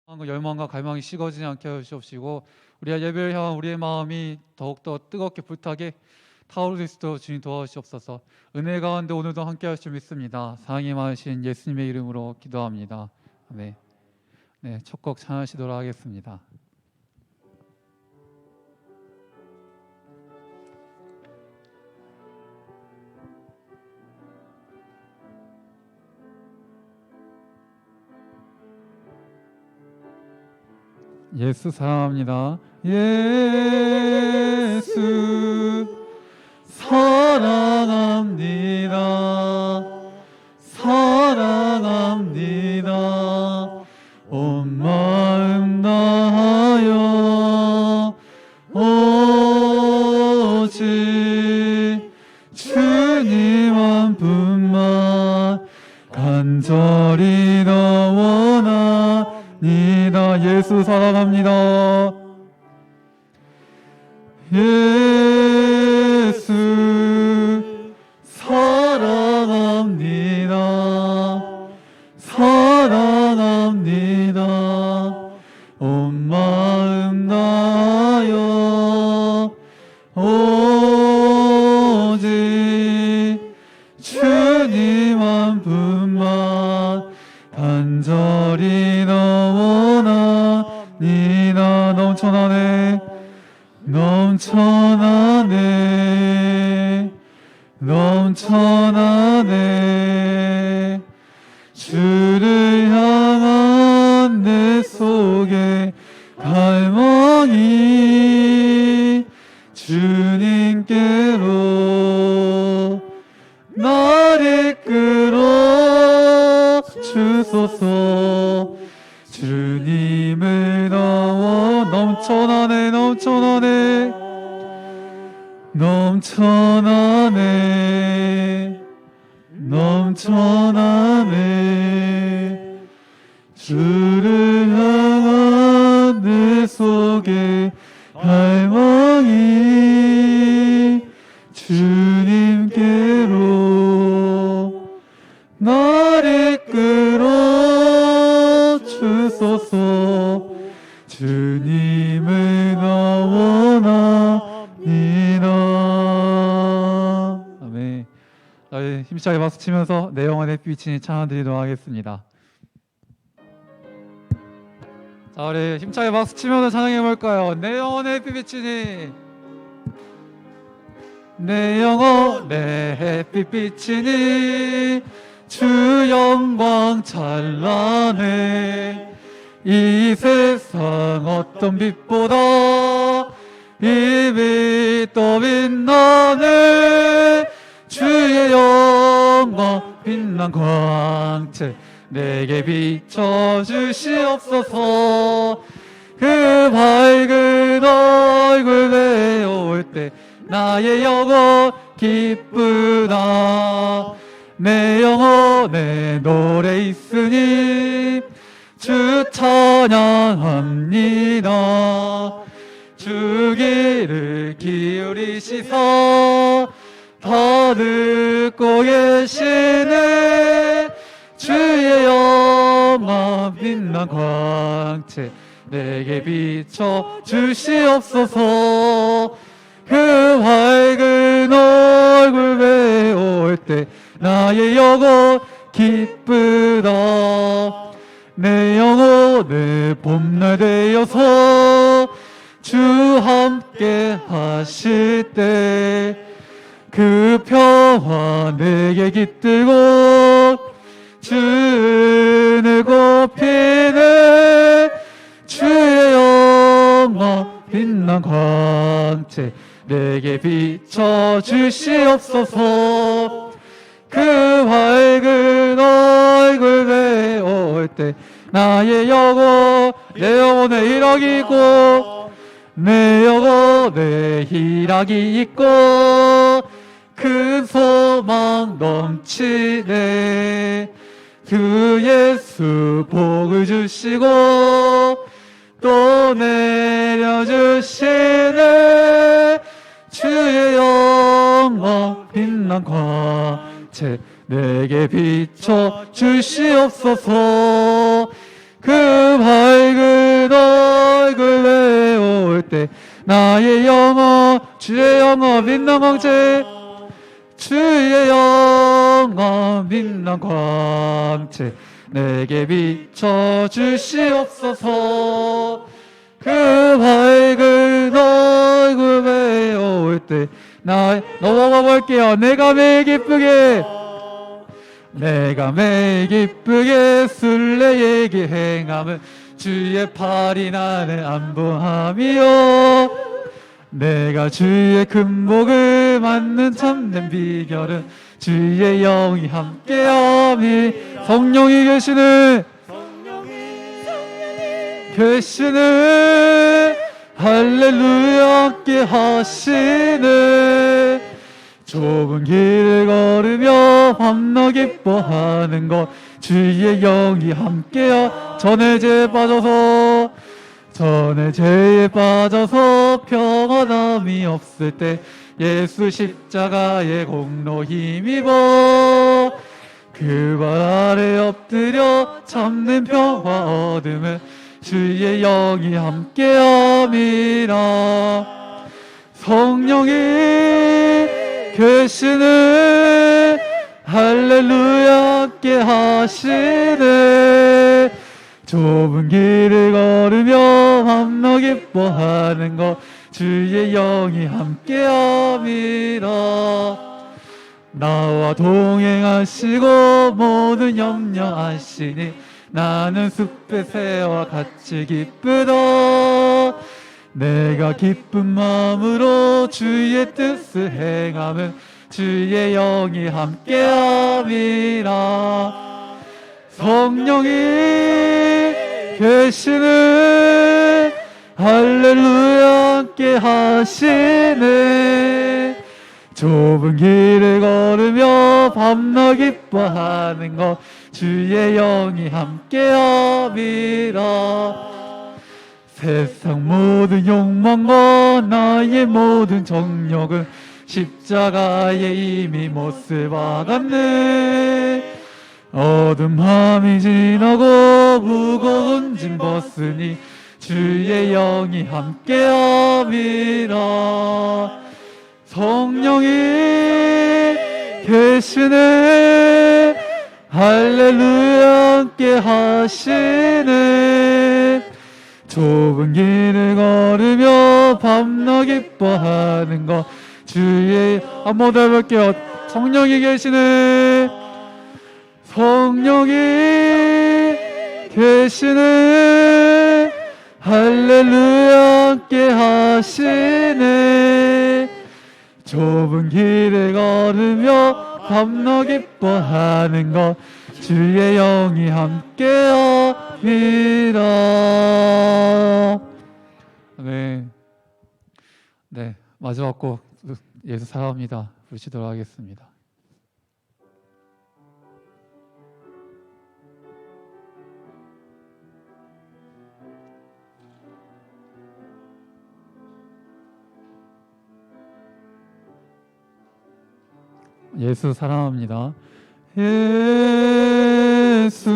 열망과 갈망이 식어지지 않게 하시옵시고 우리가 예배를 향한 우리의 마음이 더욱더 뜨겁게 불타게 타오를 수 있도록 주님 도와주시옵소서. 은혜 가운데 오늘도 함께 하실 줄 믿습니다. 사랑이 많으신 예수님의 이름으로 기도합니다. 네, 첫 곡 찬양하시도록 하겠습니다. 예수 사랑합니다. 예수 사랑합니다. 사랑합니다. 온 마음 다하여 오직 주님 한 분만 간절히 더 원하니다. 예수 사랑합니다. 예수 사랑합니다. 사랑합니다. 온 마음 다하여 오직 주님 한 분만 간절히 원하니다. 넘쳐나네 넘쳐나네 넘쳐나네. 주를 향한 내 속에 갈망이 주님께로 날 이끌어 주소서. 주님을 넣어 넘쳐나네 넘쳐나네 넘쳐나네 넘쳐나네. 주를 향한 내 속에 갈망이 주님께로 날 이끌어 주소서. 주님을 원하니다. 아멘. 힘차게 박수 치면서 내 영혼의 빛이 찬양드리도록 하겠습니다. 자, 우리 힘차게 박수 치면서 찬양해 볼까요? 내 영혼의 빛이니 내 영혼의 햇빛 비치니 주 영광 찬란해. 이 세상 어떤 빛보다 이 빛도 빛나네. 주의 영광 빛난 광채 내게 비춰주시옵소서. 그 밝은 얼굴 배울 때 나의 영혼 기쁘다. 내 영혼에 노래 있으니 주 찬양합니다. 주 귀를 기울이시사 다 듣고 계시네. 주의 영광 빛난 광채 내게 비춰 주시옵소서. 그 밝은 얼굴 배울 때 나의 영혼 기쁘다. 내 영혼의 봄날 되어서 주 함께 하실 때 그 평화 내게 깃들고 주 은혜 곱히네. 주의 영광 빛난 광채 내게 비춰 주시옵소서. 그 밝은 얼굴 배울 때 나의 영혼 내 영혼에 희락이 있고 내 영혼에 희락이 있고 큰 소망 넘치네. 주 예수 복을 주시고 또 내려주시네. 주의 영광 빛난 광채 내게 비춰 주시옵소서. 그 밝은 얼굴 외울 때 나의 영혼 주의 영혼 빛난 광채 주의 영혼 빛난 광채 내게 비춰 주시옵소서. 그 밝은 얼굴 외울 때 넘어가 볼게요. 내가 매일 기쁘게 순례에게 행함은 주의 팔이 나는 안보함이요. 내가 주의 금복을 맞는 참된 비결은 주의 영이 함께함이. 성령이 계시는 할렐루야 함께 하시네. 좁은 길을 걸으며 밤낮 기뻐하는 것 주의 영이 함께야. 전에 죄에 빠져서 평안함이 없을 때 예수 십자가의 공로 힘입어 그 발 아래 엎드려 참는 평화 얻음은 주의 영이 함께함이라. 성령이 계시네 할렐루야 함께 하시네. 좁은 길을 걸으며 밤낮 기뻐하는 것 주의 영이 함께함이라. 나와 동행하시고 모든 염려하시니 나는 숲의 새와 같이 기쁘다. 내가 기쁜 마음으로 주의 뜻을 행하면 주의 영이 함께함이라. 성령이 계시네 할렐루야 함께 하시네. 좁은 길을 걸으며 밤낮 기뻐하는 것 주의 영이 함께함이라. 세상 모든 욕망과 나의 모든 정욕은 십자가에 이미 못을 박았네. 어두운 밤이 지나고 무거운 짐 벗으니 주의 영이 함께함이라. 성령이 계시네 할렐루야 함께 하시네. 좁은 길을 걸으며 밤낮 기뻐하는 것 주의 한번 더 해볼게요. 성령이 계시네 성령이 계시네 할렐루야 함께 하시네. 좁은 길을 걸으며 밤낮 기뻐하는 것 주의 영이 함께함이라. 네, 마지막 곡 예수 사랑합니다 부르시도록 하겠습니다. 예수 사랑합니다. 예수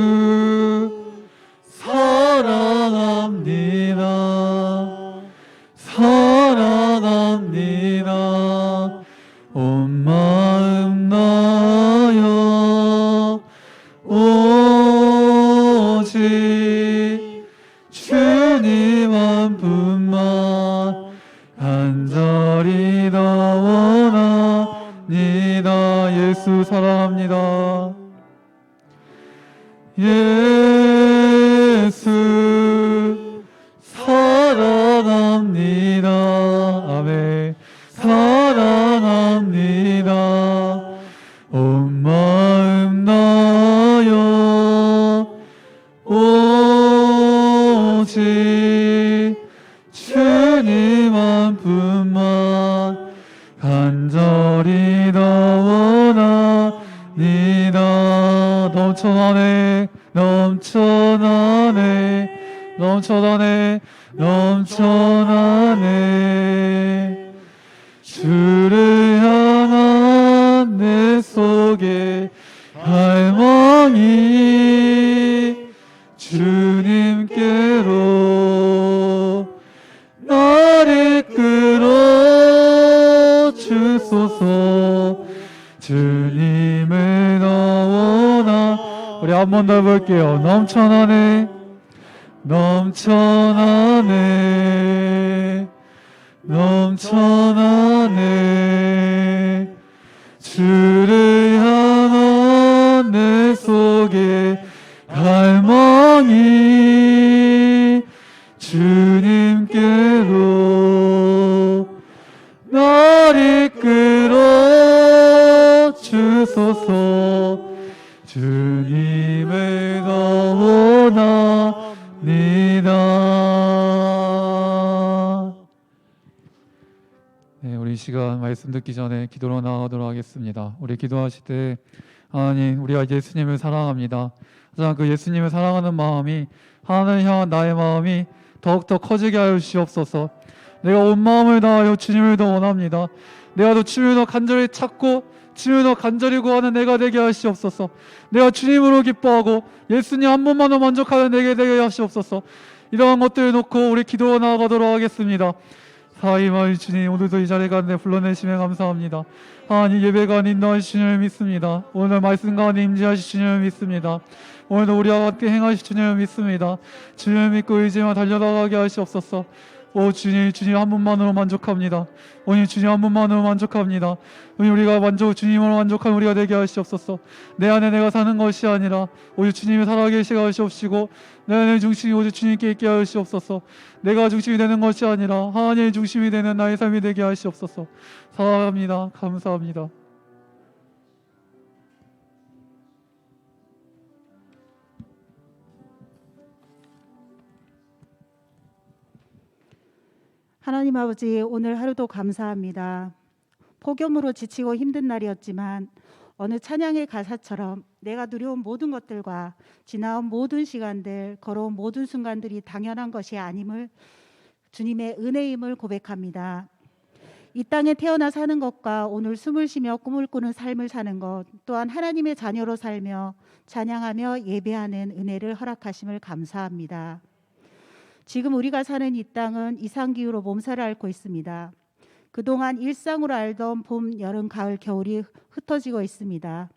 사랑합니다. 사랑합니다. 온 마음 나여 오직 주님 한 분만 간절히 더 원합니다. 예수 사랑합니다. 예수 사랑합니다. 아멘. 사랑합니다. 온 마음 나여 오직 주님 한 분만 간절히 더 원합니다. 넘쳐나네 넘쳐나네 넘쳐나네 넘쳐나네. 주를 향한 내 속에 갈망이 주님 주님을 너무나. 우리 한 번 더 해볼게요. 넘쳐나네, 넘쳐나네, 넘쳐나네. 주를 향한 내 속에 갈망이 주님께로 날 이끌어 주소서. 주님을 너무나니다. 네, 우리 이 시간 말씀 듣기 전에 기도로 나가도록 하겠습니다. 우리 기도하실 때 하나님, 우리가 예수님을 사랑합니다. 하지만 그 예수님을 사랑하는 마음이, 하나님을 향한 나의 마음이 더욱더 커지게 하여 주시옵소서. 내가 온 마음을 다하여 주님을 더 원합니다. 내가 더 주님을 더 간절히 찾고 주님을 더 간절히 구하는 내가 되게 하시옵소서. 내가 주님으로 기뻐하고 예수님 한 분만으로 만족하는 내게 되게 하시옵소서. 이러한 것들을 놓고 우리 기도로 나아가도록 하겠습니다. 사임하여 주님, 오늘도 이 자리에 가운데 불러내시면 감사합니다. 하나님, 예배가 인도하시 주님을 믿습니다. 오늘 말씀 가운데 임재하시 주님을 믿습니다. 오늘도 우리와 함께 행하시 주님을 믿습니다. 주님을 믿고 의지만 달려나가게 하시옵소서. 오 주님, 주님 한 분만으로 만족합니다. 오늘 주님 한 분만으로 만족합니다. 오늘 우리가 주님으로 만족한 우리가 되게 하시옵소서. 내 안에 내가 사는 것이 아니라 오직 주님이 살아계시게 하시옵시고, 내 안에 중심이 오직 주님께 있게 하시옵소서. 내가 중심이 되는 것이 아니라 하나님의 중심이 되는 나의 삶이 되게 하시옵소서. 사랑합니다. 감사합니다. 하나님 아버지, 오늘 하루도 감사합니다. 폭염으로 지치고 힘든 날이었지만 어느 찬양의 가사처럼 내가 누려온 모든 것들과 지나온 모든 시간들, 걸어온 모든 순간들이 당연한 것이 아님을, 주님의 은혜임을 고백합니다. 이 땅에 태어나 사는 것과 오늘 숨을 쉬며 꿈을 꾸는 삶을 사는 것, 또한 하나님의 자녀로 살며 찬양하며 예배하는 은혜를 허락하심을 감사합니다. 지금 우리가 사는 이 땅은 이상기후로 몸살을 앓고 있습니다. 그동안 일상으로 알던 봄, 여름, 가을, 겨울이 흩어지고 있습니다.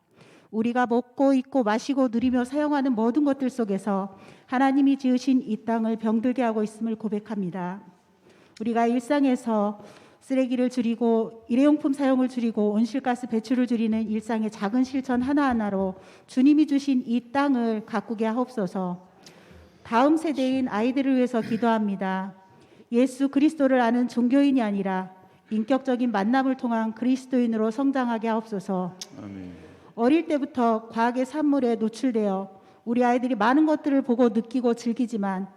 우리가 먹고 입고 마시고 누리며 사용하는 모든 것들 속에서 하나님이 지으신 이 땅을 병들게 하고 있음을 고백합니다. 우리가 일상에서 쓰레기를 줄이고 일회용품 사용을 줄이고 온실가스 배출을 줄이는 일상의 작은 실천 하나하나로 주님이 주신 이 땅을 가꾸게 하옵소서. 다음 세대인 아이들을 위해서 기도합니다. 예수 그리스도를 아는 종교인이 아니라 인격적인 만남을 통한 그리스도인으로 성장하게 하옵소서. 아멘. 어릴 때부터 과학의 산물에 노출되어 우리 아이들이 많은 것들을 보고 느끼고 즐기지만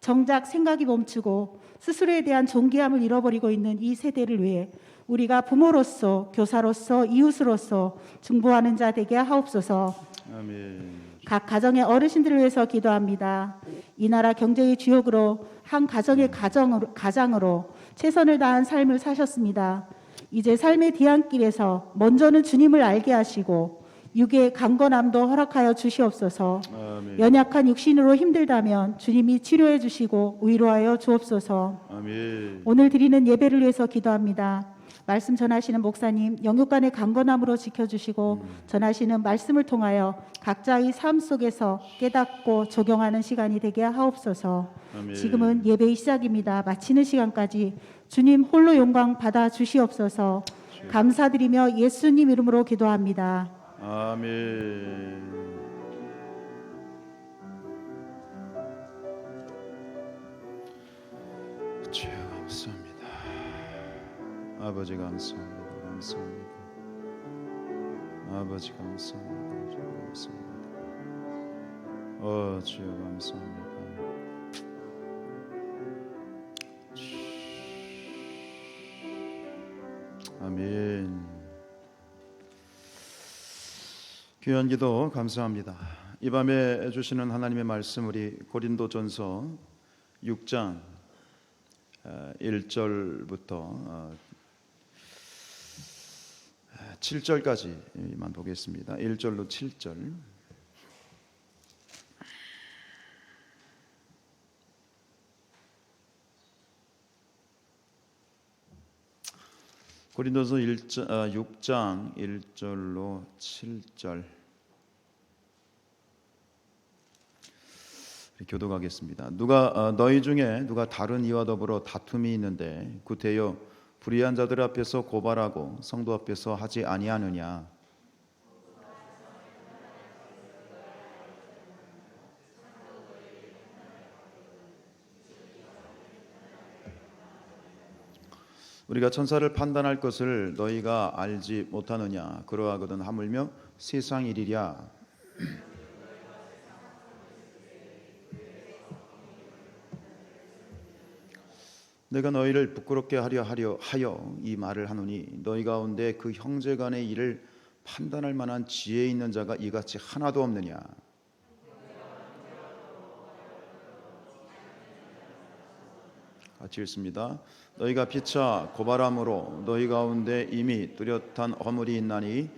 정작 생각이 멈추고 스스로에 대한 존귀함을 잃어버리고 있는 이 세대를 위해 우리가 부모로서, 교사로서, 이웃으로서 중보하는 자 되게 하옵소서. 아멘. 각 가정의 어르신들을 위해서 기도합니다. 이 나라 경제의 주역으로 한 가정의 가장으로 최선을 다한 삶을 사셨습니다. 이제 삶의 뒤안길에서 먼저는 주님을 알게 하시고 육의 강건함도 허락하여 주시옵소서. 아멘. 연약한 육신으로 힘들다면 주님이 치료해 주시고 위로하여 주옵소서. 아멘. 오늘 드리는 예배를 위해서 기도합니다. 말씀 전하시는 목사님 영육간의 강건함으로 지켜주시고 전하시는 말씀을 통하여 각자의 삶 속에서 깨닫고 적용하는 시간이 되게 하옵소서. 아멘. 지금은 예배의 시작입니다. 마치는 시간까지 주님 홀로 영광 받아 주시옵소서. 감사드리며 예수님 이름으로 기도합니다. 아멘. 주여 감사합니다. 아버지 감사합니다. 감사합니다. 아버지 감사합니다. 주여 감사합니다. 주여 감사합니다. 아멘. 귀한 기도 감사합니다. 이 밤에 주시는 하나님의 말씀, 우리 고린도전서 6장 1절부터 7절까지만 보겠습니다. 1절로 7절. 고린도서 6장 1절로 7절 교독하겠습니다. 너희 중에 누가 다른 이와 더불어 다툼이 있는데 구태여 불의한 자들 앞에서 고발하고 성도 앞에서 하지 아니하느냐. 우리가 천사를 판단할 것을 너희가 알지 못하느냐. 그러하거든 하물며 세상 일이랴. 내가 너희를 부끄럽게 하려 하여 이 말을 하노니 너희 가운데 그 형제 간의 일을 판단할 만한 지혜 있는 자가 이같이 하나도 없느냐. 같이 읽습니다. 너희가 피차 고발함으로 너희 가운데 이미 뚜렷한 허물이 있나니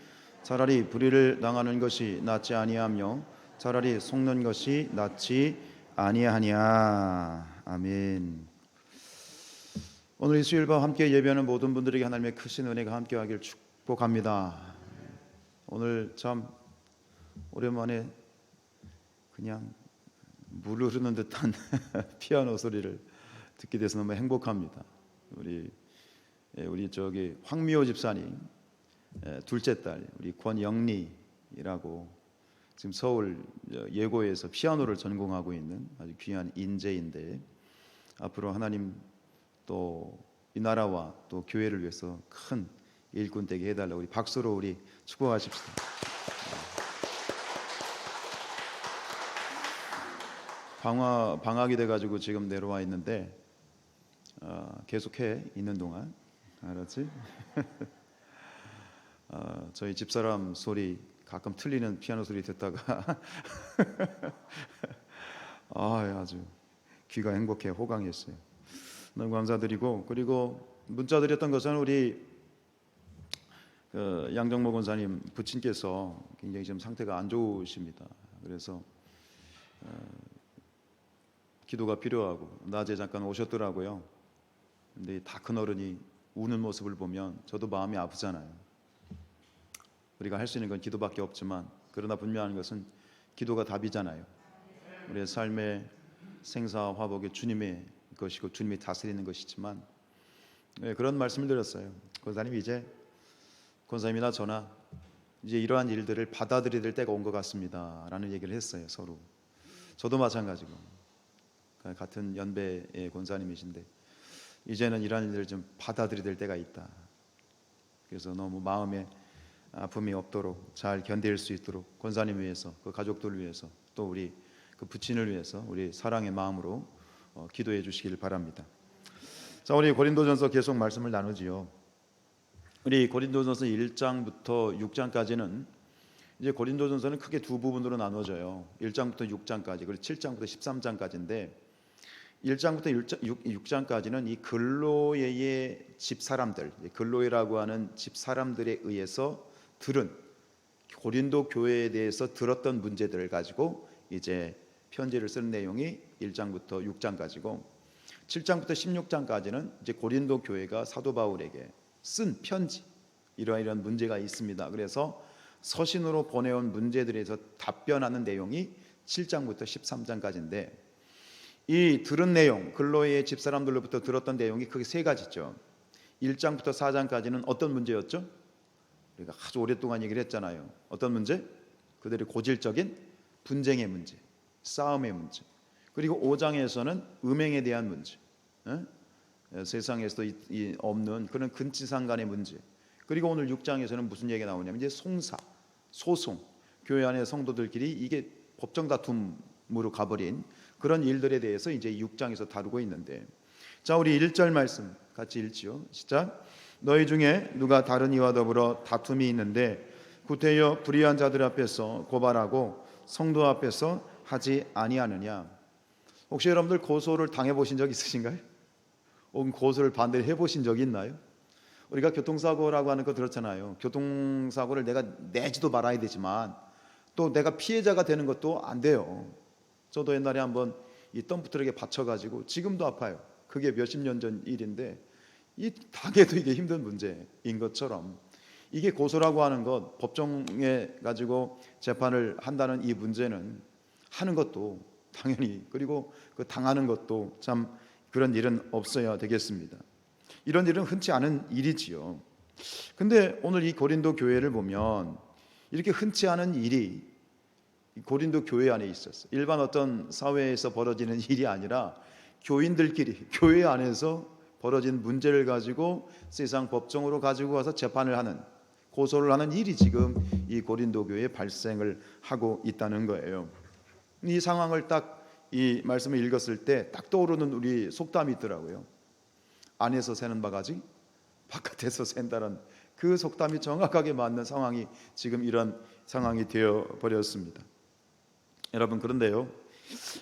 차라리 불의를 당하는 것이 낫지 아니하며 차라리 속는 것이 낫지 아니하냐. 아멘. 오늘 이 수요일과 함께 예배하는 모든 분들에게 하나님의 크신 은혜가 함께하길 축복합니다. 오늘 참 오랜만에 그냥 물 흐르는 듯한 피아노 소리를 듣게 돼서 너무 행복합니다. 우리 저기 황미호 집사님 둘째 딸 우리 권영리라고 지금 서울 예고에서 피아노를 전공하고 있는 아주 귀한 인재인데 앞으로 하나님 또 이 나라와 또 교회를 위해서 큰 일꾼 되게 해달라고 우리 박수로 우리 축복하십시다. 방학이 돼가지고 지금 내려와 있는데 계속해 있는 동안 알았지? 저희 집사람 소리 가끔 틀리는 피아노 소리 듣다가 아주 귀가 행복해 호강했어요. 너무 감사드리고 그리고 문자 드렸던 것은 우리 양정모 권사님 부친께서 굉장히 지금 상태가 안 좋으십니다. 그래서 기도가 필요하고 낮에 잠깐 오셨더라고요. 근데 다 큰 어른이 우는 모습을 보면 저도 마음이 아프잖아요. 우리가 할 수 있는 건 기도밖에 없지만 그러나 분명한 것은 기도가 답이잖아요. 우리의 삶의 생사화복이 주님의 것이고 주님이 다스리는 것이지만 그런 말씀을 드렸어요. 권사님이나 저나 이제 이러한 일들을 받아들여야 될 때가 온 것 같습니다 라는 얘기를 했어요. 서로. 저도 마찬가지고 같은 연배의 권사님이신데 이제는 이러한 일들을 좀 받아들여야 될 때가 있다. 그래서 너무 마음에 아픔이 없도록 잘 견딜 수 있도록 권사님 위해서 그 가족들 위해서 또 우리 그 부친을 위해서 우리 사랑의 마음으로 기도해 주시길 바랍니다. 자, 우리 고린도전서 계속 말씀을 나누지요. 우리 고린도전서 1장부터 6장까지는 이제 고린도전서는 크게 두 부분으로 나눠져요. 1장부터 6장까지 그리고 7장부터 13장까지인데 1장부터 6장까지는 이 글로예의 집사람들, 글로예라고 하는 집사람들에 의해서 들은 고린도 교회에 대해서 들었던 문제들을 가지고 이제 편지를 쓰는 내용이 1장부터 6장까지고 7장부터 16장까지는 이제 고린도 교회가 사도 바울에게 쓴 편지 이러한 문제가 있습니다. 그래서 서신으로 보내온 문제들에 대해서 답변하는 내용이 7장부터 13장까지인데 이 들은 내용 글로의 집사람들로부터 들었던 내용이 크게 세 가지죠. 1장부터 4장까지는 어떤 문제였죠? 우리가 아주 오랫동안 얘기를 했잖아요. 어떤 문제? 그들의 고질적인 분쟁의 문제, 싸움의 문제. 그리고 5장에서는 음행에 대한 문제, 세상에서도 없는 그런 근치상간의 문제. 그리고 오늘 6장에서는 무슨 얘기가 나오냐면 이제 소송, 교회 안의 성도들끼리 이게 법정 다툼으로 가버린 그런 일들에 대해서 이제 6장에서 다루고 있는데, 자 우리 1절 말씀 같이 읽지요. 시작. 너희 중에 누가 다른 이와 더불어 다툼이 있는데 구태여 불의한 자들 앞에서 고발하고 성도 앞에서 하지 아니하느냐. 혹시 여러분들 고소를 당해보신 적 있으신가요? 혹은 고소를 반대로 해보신 적이 있나요? 우리가 교통사고라고 하는 거 들었잖아요. 교통사고를 내가 내지도 말아야 되지만 또 내가 피해자가 되는 것도 안 돼요. 저도 옛날에 한번 이 덤프트럭에 받쳐가지고 지금도 아파요. 그게 몇십 년 전 일인데 이 당해도 이게 힘든 문제인 것처럼 이게 고소라고 하는 것, 법정에 가지고 재판을 한다는 이 문제는 하는 것도 당연히, 그리고 그 당하는 것도 참 그런 일은 없어야 되겠습니다. 이런 일은 흔치 않은 일이지요. 근데 오늘 이 고린도 교회를 보면 이렇게 흔치 않은 일이 고린도 교회 안에 있었어요. 일반 어떤 사회에서 벌어지는 일이 아니라 교인들끼리 교회 안에서 벌어진 문제를 가지고 세상 법정으로 가지고 가서 재판을 하는, 고소를 하는 일이 지금 이 고린도 교회에 발생을 하고 있다는 거예요. 이 상황을 딱 이 말씀을 읽었을 때 딱 떠오르는 우리 속담이 있더라고요. 안에서 새는 바가지 바깥에서 샌다는 그 속담이 정확하게 맞는 상황이 지금 이런 상황이 되어 버렸습니다. 여러분, 그런데요,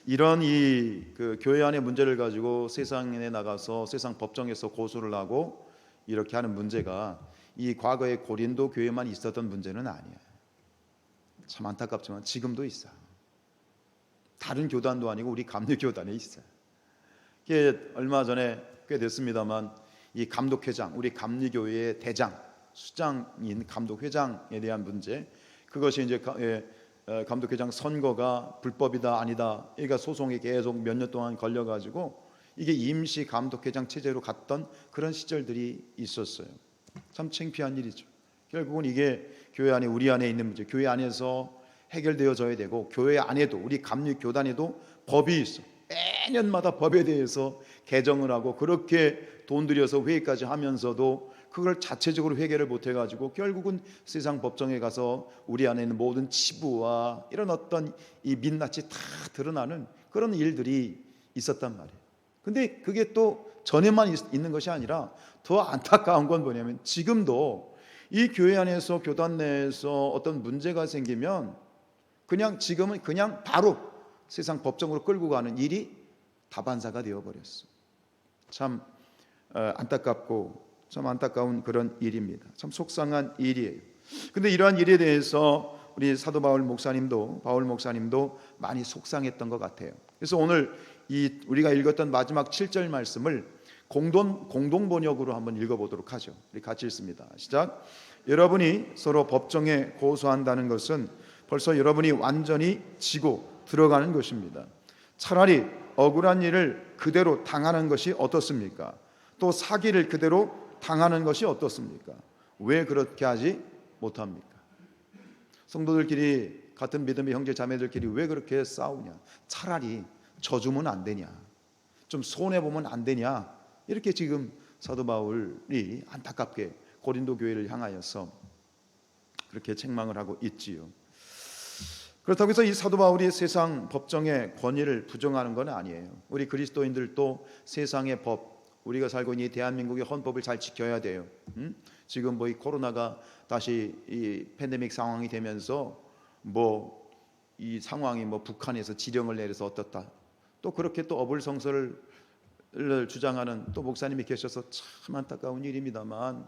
이런 그 교회 안의 문제를 가지고 세상에 나가서 세상 법정에서 고소를 하고 이렇게 하는 문제가 이 과거의 고린도 교회만 있었던 문제는 아니에요. 참 안타깝지만 지금도 있어요. 다른 교단도 아니고 우리 감리교단에 있어요. 이게 얼마 전에 꽤 됐습니다만 이 감독회장, 우리 감리교회의 대장, 수장인 감독회장에 대한 문제, 그것이 이제 감독회장 선거가 불법이다 아니다, 그러니까 소송이 계속 몇 년 동안 걸려가지고 이게 임시 감독회장 체제로 갔던 그런 시절들이 있었어요. 참 창피한 일이죠. 결국은 이게 교회 안에, 우리 안에 있는 문제, 교회 안에서 해결되어져야 되고, 교회 안에도, 우리 감리교단에도 법이 있어. 매년마다 법에 대해서 개정을 하고 그렇게 돈 들여서 회의까지 하면서도 그걸 자체적으로 해결을 못 해가지고 결국은 세상 법정에 가서 우리 안에 있는 모든 치부와 이런 어떤 이 민낯이 다 드러나는 그런 일들이 있었단 말이에요. 근데 그게 또 전에만 있는 것이 아니라 더 안타까운 건 뭐냐면 지금도 이 교회 안에서, 교단 내에서 어떤 문제가 생기면 그냥 지금은 그냥 바로 세상 법정으로 끌고 가는 일이 다반사가 되어버렸어. 참 안타깝고 참 안타까운 그런 일입니다. 참 속상한 일이에요. 근데 이러한 일에 대해서 우리 사도 바울 목사님도 많이 속상했던 것 같아요. 그래서 오늘 우리가 읽었던 마지막 7절 말씀을 공동 번역으로 한번 읽어보도록 하죠. 우리 같이 읽습니다. 시작. 여러분이 서로 법정에 고소한다는 것은 벌써 여러분이 완전히 지고 들어가는 것입니다. 차라리 억울한 일을 그대로 당하는 것이 어떻습니까? 또 사기를 그대로 당하는 것이 어떻습니까? 왜 그렇게 하지 못합니까? 성도들끼리, 같은 믿음의 형제 자매들끼리 왜 그렇게 싸우냐? 차라리 져주면 안 되냐? 좀 손해보면 안 되냐? 이렇게 지금 사도 바울이 안타깝게 고린도 교회를 향하여서 그렇게 책망을 하고 있지요. 그렇다고 해서 이 사도 바울이 세상 법정의 권위를 부정하는 건 아니에요. 우리 그리스도인들도 세상의 법, 우리가 살고 있는 이 대한민국의 헌법을 잘 지켜야 돼요. 지금 이 코로나가 다시 이 팬데믹 상황이 되면서 이 상황이 북한에서 지령을 내려서 어떻다, 또 그렇게 또 어불성설을 주장하는 또 목사님이 계셔서 참 안타까운 일입니다만,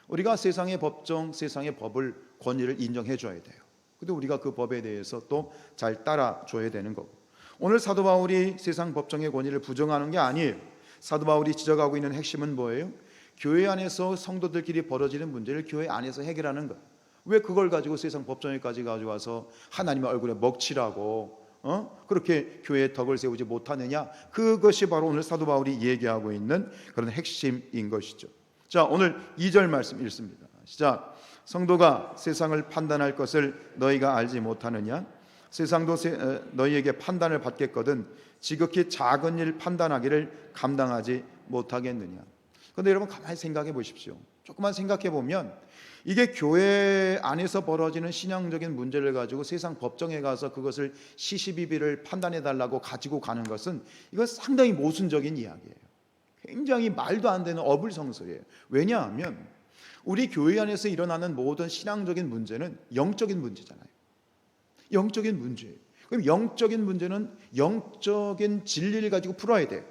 우리가 세상의 법정, 세상의 법을, 권위를 인정해 줘야 돼요. 근데 우리가 그 법에 대해서 또 잘 따라줘야 되는 거고, 오늘 사도 바울이 세상 법정의 권위를 부정하는 게 아니에요. 사도 바울이 지적하고 있는 핵심은 뭐예요? 교회 안에서 성도들끼리 벌어지는 문제를 교회 안에서 해결하는 거예요. 왜 그걸 가지고 세상 법정에까지 가져와서 하나님의 얼굴에 먹칠하고 그렇게 교회에 덕을 세우지 못하느냐? 그것이 바로 오늘 사도 바울이 얘기하고 있는 그런 핵심인 것이죠. 자, 오늘 2절 말씀 읽습니다. 시작. 성도가 세상을 판단할 것을 너희가 알지 못하느냐? 세상도 너희에게 판단을 받겠거든 지극히 작은 일 판단하기를 감당하지 못하겠느냐? 그런데 여러분 가만히 생각해 보십시오. 조금만 생각해 보면 이게 교회 안에서 벌어지는 신앙적인 문제를 가지고 세상 법정에 가서 그것을 시시비비를 판단해 달라고 가지고 가는 것은 이건 상당히 모순적인 이야기예요. 굉장히 말도 안 되는 어불성설이에요. 왜냐하면 우리 교회 안에서 일어나는 모든 신앙적인 문제는 영적인 문제잖아요. 영적인 문제예요. 그럼 영적인 문제는 영적인 진리를 가지고 풀어야 돼요.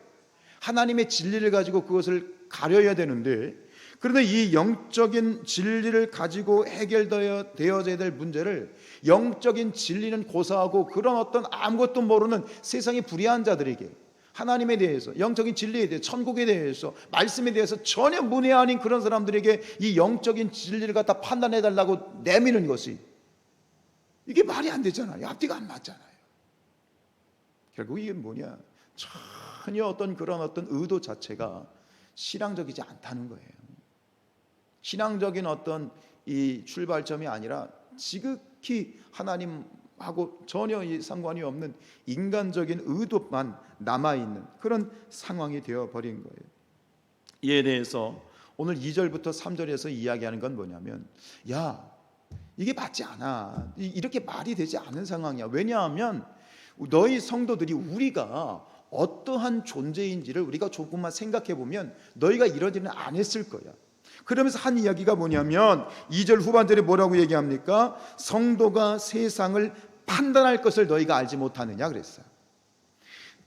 하나님의 진리를 가지고 그것을 가려야 되는데, 그런데 이 영적인 진리를 가지고 해결되어져야 될 문제를 영적인 진리는 고사하고 그런 어떤 아무것도 모르는 세상의 불의한 자들에게, 하나님에 대해서, 영적인 진리에 대해서, 천국에 대해서, 말씀에 대해서 전혀 문외 아닌 그런 사람들에게 이 영적인 진리를 갖다 판단해 달라고 내미는 것이, 이게 말이 안 되잖아요. 앞뒤가 안 맞잖아요. 결국 이게 뭐냐, 전혀 어떤 그런 어떤 의도 자체가 신앙적이지 않다는 거예요. 신앙적인 어떤 이 출발점이 아니라 지극히 하나님하고 전혀 이 상관이 없는 인간적인 의도만 남아있는 그런 상황이 되어버린 거예요. 이에 대해서 오늘 2절부터 3절에서 이야기하는 건 뭐냐면, 야, 이게 맞지 않아. 이렇게 말이 되지 않은 상황이야. 왜냐하면 너희 성도들이 우리가 어떠한 존재인지를 우리가 조금만 생각해 보면 너희가 이런 일은 안 했을 거야. 그러면서 한 이야기가 뭐냐면 2절 후반절에 뭐라고 얘기합니까? 성도가 세상을 판단할 것을 너희가 알지 못하느냐 그랬어요.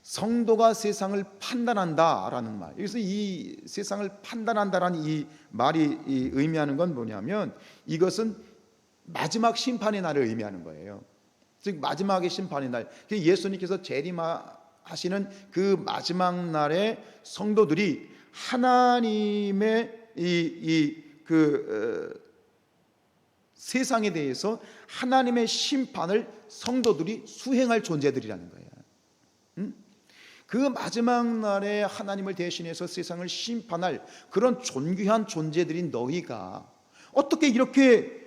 성도가 세상을 판단한다라는 말, 여기서 이 세상을 판단한다라는 이 말이 의미하는 건 뭐냐면, 이것은 마지막 심판의 날을 의미하는 거예요. 즉 마지막의 심판의 날, 예수님께서 재림하시는 그 마지막 날에 성도들이 하나님의 세상에 대해서 하나님의 심판을 성도들이 수행할 존재들이라는 거예요. 그 마지막 날에 하나님을 대신해서 세상을 심판할 그런 존귀한 존재들인 너희가 어떻게 이렇게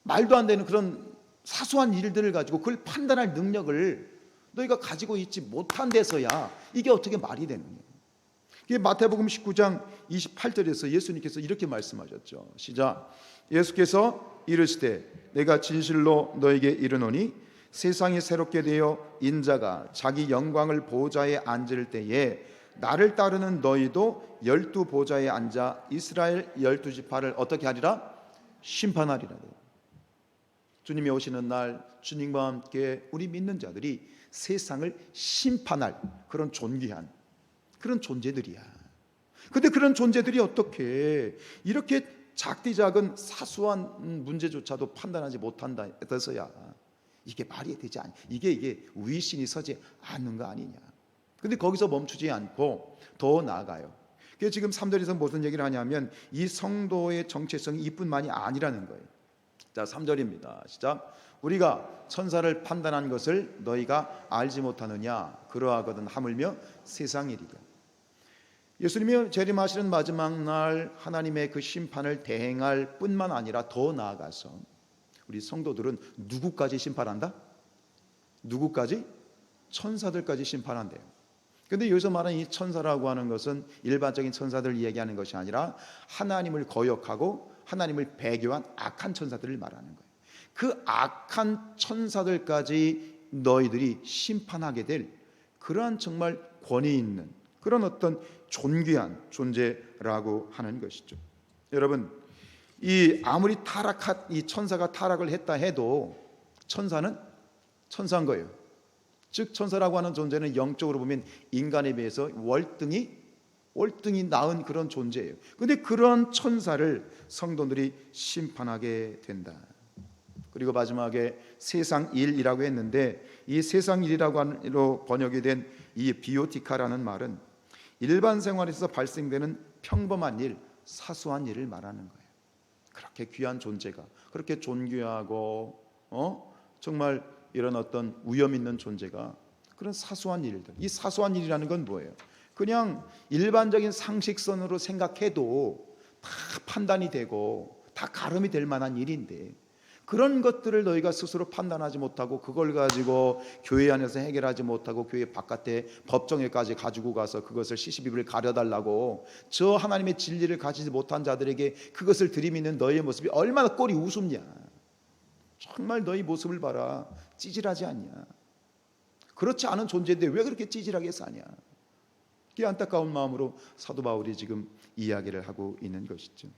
말도 안 되는 그런 사소한 일들을 가지고 그걸 판단할 능력을 너희가 가지고 있지 못한 데서야 이게 어떻게 말이 되느냐. 이게 마태복음 19장 28절에서 예수님께서 이렇게 말씀하셨죠. 시작. 예수께서 이르시되 내가 진실로 너에게 이르노니 세상이 새롭게 되어 인자가 자기 영광을 보좌에 앉을 때에 나를 따르는 너희도 12 보좌에 앉아 이스라엘 12지파를 어떻게 하리라? 심판하리라. 주님이 오시는 날 주님과 함께 우리 믿는 자들이 세상을 심판할 그런 존귀한 그런 존재들이야. 근데 그런 존재들이 어떻게 이렇게 작디 작은 사소한 문제조차도 판단하지 못한다 해서야 이게 말이 되지 않냐. 이게 위신이 서지 않는 거 아니냐. 근데 거기서 멈추지 않고 더 나아가요. 그래서 지금 3절에서 무슨 얘기를 하냐면 이 성도의 정체성이 이뿐만이 아니라는 거예요. 자, 3절입니다. 시작. 우리가 천사를 판단한 것을 너희가 알지 못하느냐. 그러하거든 하물며 세상 일이라. 예수님이 재림하시는 마지막 날 하나님의 그 심판을 대행할 뿐만 아니라 더 나아가서 우리 성도들은 누구까지 심판한다? 누구까지? 천사들까지 심판한대요. 그런데 여기서 말하는 이 천사라고 하는 것은 일반적인 천사들을 얘기하는 것이 아니라 하나님을 거역하고 하나님을 배교한 악한 천사들을 말하는 거예요. 그 악한 천사들까지 너희들이 심판하게 될 그러한 정말 권위 있는 그런 어떤 존귀한 존재라고 하는 것이죠. 여러분, 이 아무리 이 천사가 타락을 했다 해도 천사는 천사인 거예요. 즉 천사라고 하는 존재는 영적으로 보면 인간에 비해서 월등히 나은 그런 존재예요. 그런데 그런 천사를 성도들이 심판하게 된다. 그리고 마지막에 세상 일이라고 했는데 이 세상 일이라고 번역이 된 이 비오티카라는 말은 일반 생활에서 발생되는 평범한 일, 사소한 일을 말하는 거예요. 그렇게 귀한 존재가 그렇게 존귀하고 정말 이런 어떤 위험 있는 존재가 그런 사소한 일들, 이 사소한 일이라는 건 뭐예요? 그냥 일반적인 상식선으로 생각해도 다 판단이 되고 다 가름이 될 만한 일인데 그런 것들을 너희가 스스로 판단하지 못하고 그걸 가지고 교회 안에서 해결하지 못하고 교회 바깥에 법정에까지 가지고 가서 그것을 시시비비를 가려달라고 저 하나님의 진리를 가지지 못한 자들에게 그것을 들이미는 너희의 모습이 얼마나 꼴이 우습냐. 정말 너희 모습을 봐라. 찌질하지 않냐. 그렇지 않은 존재인데 왜 그렇게 찌질하게 사냐. 이 안타까운 마음으로 사도 바울이 지금 이야기를 하고 있는 것이죠.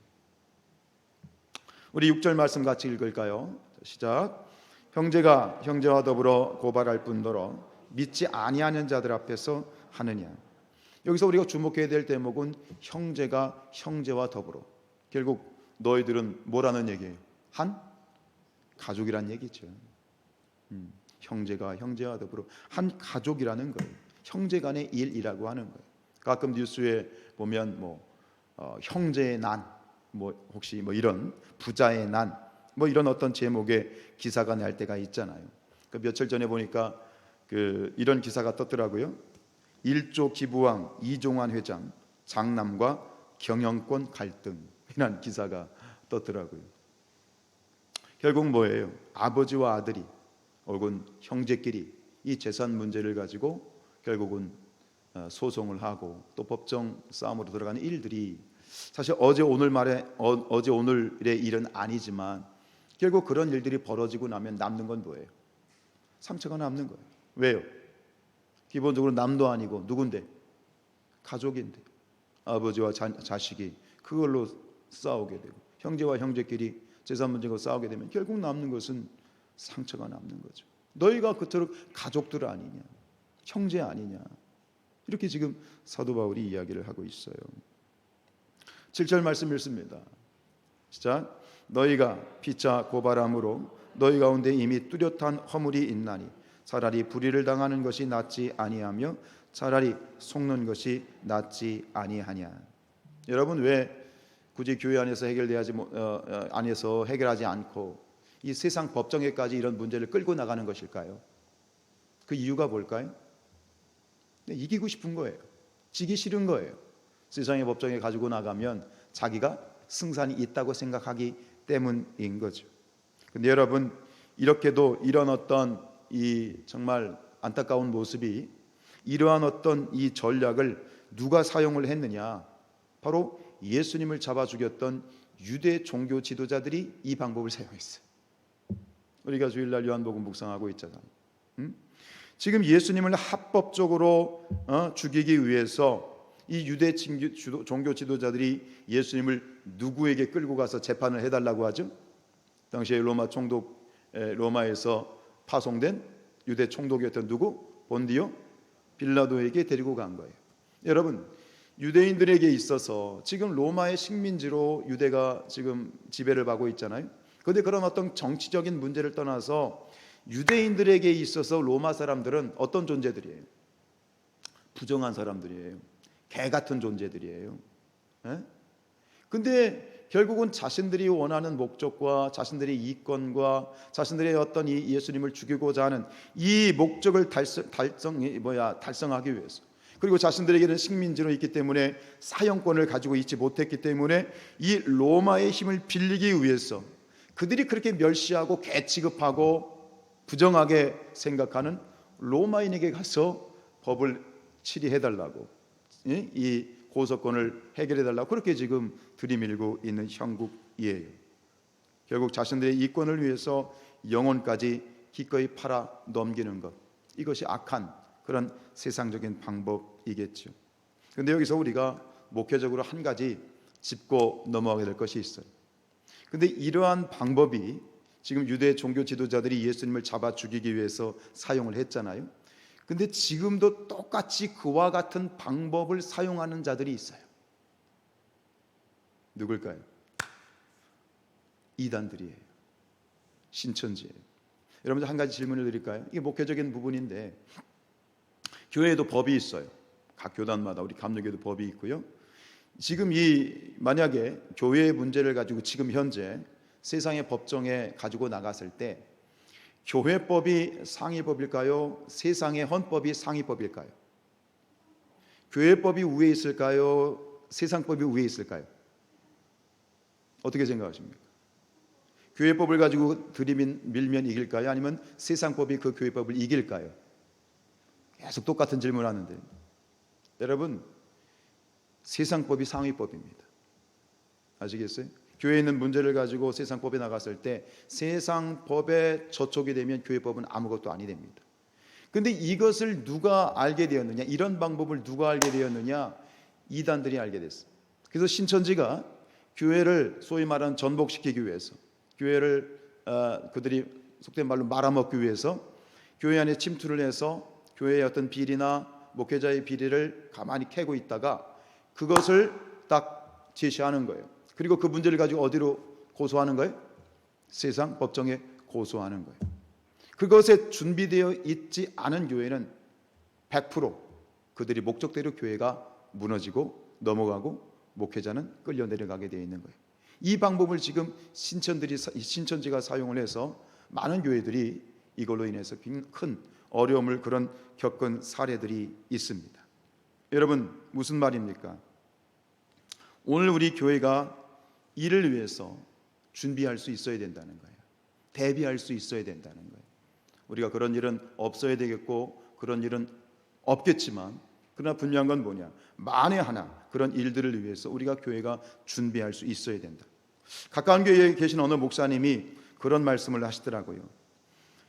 우리 6절 말씀 같이 읽을까요? 시작. 형제가 형제와 더불어 고발할 뿐더러 믿지 아니하는 자들 앞에서 하느냐. 여기서 우리가 주목해야 될 대목은 형제가 형제와 더불어. 결국 너희들은 뭐라는 얘기예요? 한 가족이란 얘기죠. 형제가 형제와 더불어 한 가족이라는 거예요. 형제간의 일이라고 하는 거예요. 가끔 뉴스에 보면 형제의 난, 혹시 이런 부자의 난, 이런 어떤 제목의 기사가 날 때가 있잖아요. 며칠 전에 보니까 이런 기사가 떴더라고요. 1조 기부왕 이종환 회장 장남과 경영권 갈등이라는 기사가 떴더라고요. 결국 뭐예요? 아버지와 아들이 혹은 형제끼리 이 재산 문제를 가지고 결국은 소송을 하고 또 법정 싸움으로 들어가는 일들이 사실 어제 오늘의 일은 아니지만 결국 그런 일들이 벌어지고 나면 남는 건 뭐예요? 상처가 남는 거예요. 왜요? 기본적으로 남도 아니고 누군데? 가족인데 아버지와 자식이 그걸로 싸우게 되고 형제와 형제끼리 재산 문제로 싸우게 되면 결국 남는 것은 상처가 남는 거죠. 너희가 그토록 가족들 아니냐, 형제 아니냐, 이렇게 지금 사도 바울이 이야기를 하고 있어요. 7절 말씀 읽습니다. 시작. 너희가 피차 고발함으로 너희 가운데 이미 뚜렷한 허물이 있나니 차라리 불의를 당하는 것이 낫지 아니하며 차라리 속는 것이 낫지 아니하냐. 여러분, 왜 굳이 교회 안에서 해결하지 않고 이 세상 법정에까지 이런 문제를 끌고 나가는 것일까요? 그 이유가 뭘까요? 이기고 싶은 거예요. 지기 싫은 거예요. 세상의 법정에 가지고 나가면 자기가 승산이 있다고 생각하기 때문인 거죠. 근데 여러분, 이렇게도 이런 어떤 이 정말 안타까운 모습이, 이러한 어떤 이 전략을 누가 사용을 했느냐? 바로 예수님을 잡아 죽였던 유대 종교 지도자들이 이 방법을 사용했어요. 우리가 주일날 요한복음 묵상하고 있잖아요. 지금 예수님을 합법적으로 죽이기 위해서 이 유대 종교 지도자들이 예수님을 누구에게 끌고 가서 재판을 해달라고 하죠? 당시에 로마에서 파송된 유대 총독이었던 누구? 본디오 빌라도에게 데리고 간 거예요. 여러분, 유대인들에게 있어서 지금 로마의 식민지로 유대가 지금 지배를 받고 있잖아요. 그런데 그런 어떤 정치적인 문제를 떠나서 유대인들에게 있어서 로마 사람들은 어떤 존재들이에요? 부정한 사람들이에요. 개 같은 존재들이에요. 근데 결국은 자신들이 원하는 목적과 자신들의 이권과 자신들의 어떤 이 예수님을 죽이고자 하는 이 목적을 달성하기 위해서, 그리고 자신들에게는 식민지로 있기 때문에 사형권을 가지고 있지 못했기 때문에 이 로마의 힘을 빌리기 위해서 그들이 그렇게 멸시하고 개 취급하고 부정하게 생각하는 로마인에게 가서 법을 처리해달라고, 이 고소권을 해결해달라고 그렇게 지금 들이밀고 있는 형국이에요. 결국 자신들의 이권을 위해서 영혼까지 기꺼이 팔아 넘기는 것, 이것이 악한 그런 세상적인 방법이겠죠. 그런데 여기서 우리가 목회적으로 한 가지 짚고 넘어가게 될 것이 있어요. 그런데 이러한 방법이 지금 유대 종교 지도자들이 예수님을 잡아 죽이기 위해서 사용을 했잖아요. 근데 지금도 똑같이 그와 같은 방법을 사용하는 자들이 있어요. 누굴까요? 이단들이에요. 신천지예요. 여러분들 한 가지 질문을 드릴까요? 이게 목회적인 부분인데, 교회에도 법이 있어요. 각 교단마다, 우리 감리교회도 법이 있고요. 지금 만약에 교회의 문제를 가지고 지금 현재 세상의 법정에 가지고 나갔을 때 교회법이 상위법일까요? 세상의 헌법이 상위법일까요? 교회법이 위에 있을까요? 세상법이 위에 있을까요? 어떻게 생각하십니까? 교회법을 가지고 들이밀면 이길까요? 아니면 세상법이 그 교회법을 이길까요? 계속 똑같은 질문을 하는데, 여러분, 세상법이 상위법입니다. 아시겠어요? 교회에 있는 문제를 가지고 세상법에 나갔을 때 세상법에 저촉이 되면 교회법은 아무것도 아니 됩니다. 그런데 이것을 누가 알게 되었느냐? 이런 방법을 누가 알게 되었느냐? 이단들이 알게 됐어요. 그래서 신천지가 교회를 소위 말하는 전복시키기 위해서, 교회를 그들이 속된 말로 말아먹기 위해서 교회 안에 침투를 해서 교회의 어떤 비리나 목회자의 비리를 가만히 캐고 있다가 그것을 딱 제시하는 거예요. 그리고 그 문제를 가지고 어디로 고소하는 거예요? 세상 법정에 고소하는 거예요. 그것에 준비되어 있지 않은 교회는 100% 그들이 목적대로 교회가 무너지고 넘어가고 목회자는 끌려 내려가게 되어 있는 거예요. 이 방법을 지금 신천지가 사용을 해서 많은 교회들이 이걸로 인해서 큰 어려움을 겪은 사례들이 있습니다. 여러분, 무슨 말입니까? 오늘 우리 교회가 이를 위해서 준비할 수 있어야 된다는 거예요. 대비할 수 있어야 된다는 거예요. 우리가 그런 일은 없어야 되겠고 그런 일은 없겠지만, 그러나 분명한 건 뭐냐? 만에 하나 그런 일들을 위해서 우리가 교회가 준비할 수 있어야 된다. 가까운 교회에 계신 어느 목사님이 그런 말씀을 하시더라고요.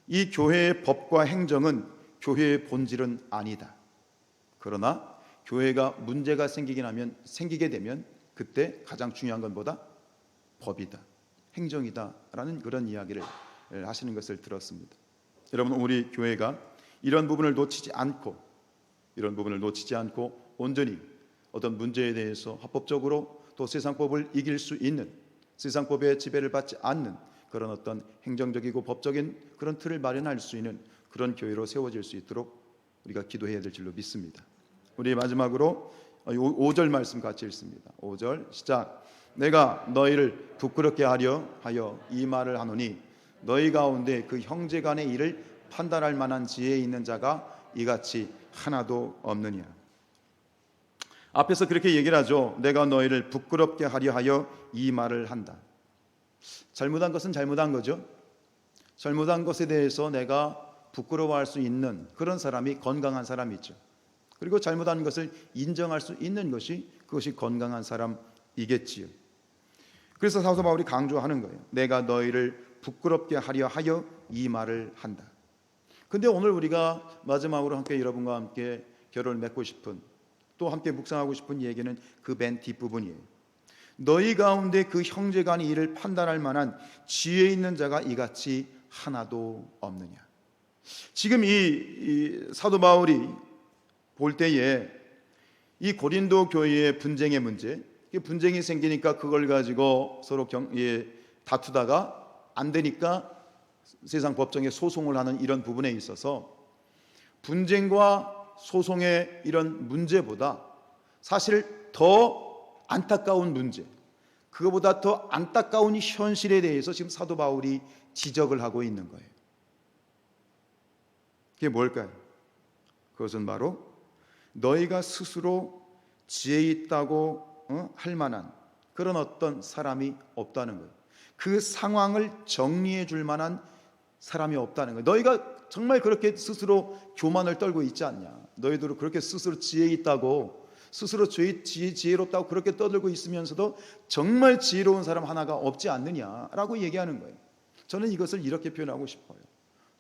이 교회의 법과 행정은 교회의 본질은 아니다. 그러나 교회가 문제가 생기게 되면 그때 가장 중요한 건 뭐다? 법이다, 행정이다라는 그런 이야기를 하시는 것을 들었습니다. 여러분, 우리 교회가 이런 부분을 놓치지 않고 온전히 어떤 문제에 대해서 합법적으로 또 세상법을 이길 수 있는, 세상법의 지배를 받지 않는 그런 어떤 행정적이고 법적인 그런 틀을 마련할 수 있는 그런 교회로 세워질 수 있도록 우리가 기도해야 될 줄로 믿습니다. 우리 마지막으로 5절 말씀 같이 읽습니다. 5절 시작. 내가 너희를 부끄럽게 하려 하여 이 말을 하노니 너희 가운데 그 형제 간의 일을 판단할 만한 지혜 있는 자가 이같이 하나도 없느냐. 앞에서 그렇게 얘기를 하죠. 내가 너희를 부끄럽게 하려 하여 이 말을 한다. 잘못한 것은 잘못한 거죠. 잘못한 것에 대해서 내가 부끄러워할 수 있는 그런 사람이 건강한 사람이죠. 그리고 잘못한 것을 인정할 수 있는 그것이 건강한 사람이겠지요. 그래서 사도 바울이 강조하는 거예요. 내가 너희를 부끄럽게 하려 하여 이 말을 한다. 근데 오늘 우리가 마지막으로 함께 여러분과 함께 결혼을 맺고 싶은, 또 함께 묵상하고 싶은 얘기는 그 맨 뒷부분이에요. 너희 가운데 그 형제 간의 일을 판단할 만한 지혜 있는 자가 이같이 하나도 없느냐. 지금 이 사도 바울이 볼 때에 이 고린도 교회의 분쟁의 문제, 분쟁이 생기니까 그걸 가지고 서로 다투다가 안 되니까 세상 법정에 소송을 하는 이런 부분에 있어서 분쟁과 소송의 이런 문제보다 사실 더 안타까운 문제, 그거보다 더 안타까운 현실에 대해서 지금 사도 바울이 지적을 하고 있는 거예요. 그게 뭘까요? 그것은 바로 너희가 스스로 지혜 있다고 할 만한 그런 어떤 사람이 없다는 거예요. 그 상황을 정리해 줄 만한 사람이 없다는 거예요. 너희가 정말 그렇게 스스로 교만을 떨고 있지 않냐? 너희들은 그렇게 스스로 지혜 있다고, 스스로 지혜롭다고 그렇게 떠들고 있으면서도 정말 지혜로운 사람 하나가 없지 않느냐라고 얘기하는 거예요. 저는 이것을 이렇게 표현하고 싶어요.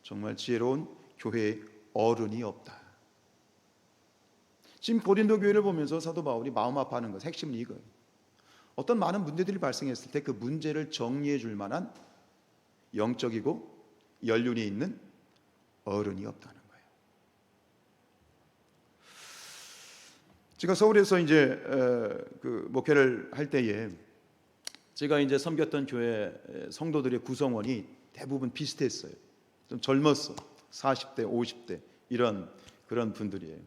정말 지혜로운 교회의 어른이 없다. 지금 고린도 교회를 보면서 사도 바울이 마음 아파하는 것, 핵심은 이거예요. 어떤 많은 문제들이 발생했을 때 그 문제를 정리해 줄 만한 영적이고 연륜이 있는 어른이 없다는 거예요. 제가 서울에서 이제 그 목회를 할 때에 제가 이제 섬겼던 교회 성도들의 구성원이 대부분 비슷했어요. 좀 젊었어. 40대, 50대 그런 분들이에요.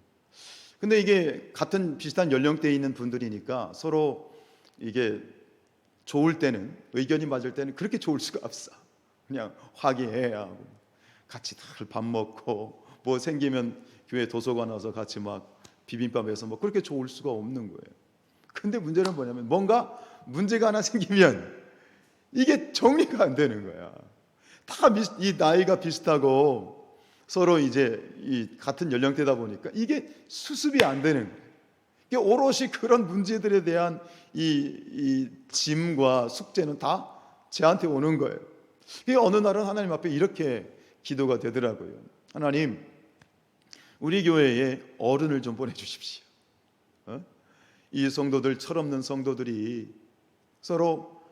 근데 이게 같은 비슷한 연령대에 있는 분들이니까 서로 이게 좋을 때는, 의견이 맞을 때는 그렇게 좋을 수가 없어. 그냥 화기애애하고 하고 같이 늘 밥 먹고 뭐 생기면 교회 도서관 와서 같이 막 비빔밥에서 뭐 그렇게 좋을 수가 없는 거예요. 근데 문제는 뭐냐면 뭔가 문제가 하나 생기면 이게 정리가 안 되는 거야. 다 이 나이가 비슷하고 서로 이제 이 같은 연령대다 보니까 이게 수습이 안 되는 거예요. 이게 오롯이 그런 문제들에 대한 이 짐과 숙제는 다 저한테 오는 거예요. 이게 어느 날은 하나님 앞에 이렇게 기도가 되더라고요. 하나님, 우리 교회에 어른을 좀 보내주십시오. 이 성도들, 철없는 성도들이 서로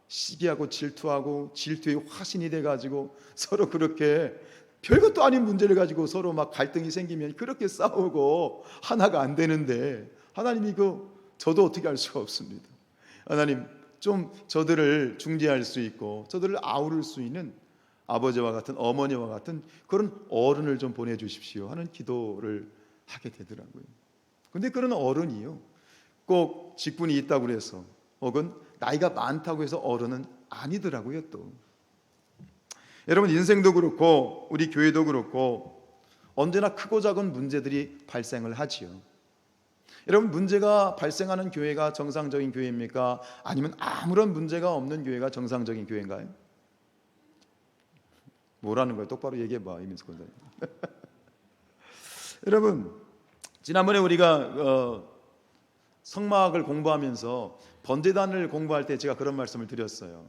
시기하고 질투하고 질투의 화신이 돼가지고 서로 그렇게 별것도 아닌 문제를 가지고 서로 막 갈등이 생기면 그렇게 싸우고 하나가 안 되는데, 하나님 이거 저도 어떻게 할 수가 없습니다. 하나님 좀 저들을 중재할 수 있고 저들을 아우를 수 있는 아버지와 같은 어머니와 같은 그런 어른을 좀 보내주십시오 하는 기도를 하게 되더라고요. 근데 그런 어른이요, 꼭 직분이 있다고 해서 혹은 나이가 많다고 해서 어른은 아니더라고요. 또 여러분, 인생도 그렇고 우리 교회도 그렇고 언제나 크고 작은 문제들이 발생을 하지요. 여러분, 문제가 발생하는 교회가 정상적인 교회입니까? 아니면 아무런 문제가 없는 교회가 정상적인 교회인가요? 뭐라는 거예요? 똑바로 얘기해봐, 이민수 권사님. 여러분, 지난번에 우리가 성막을 공부하면서 번제단을 공부할 때 제가 그런 말씀을 드렸어요.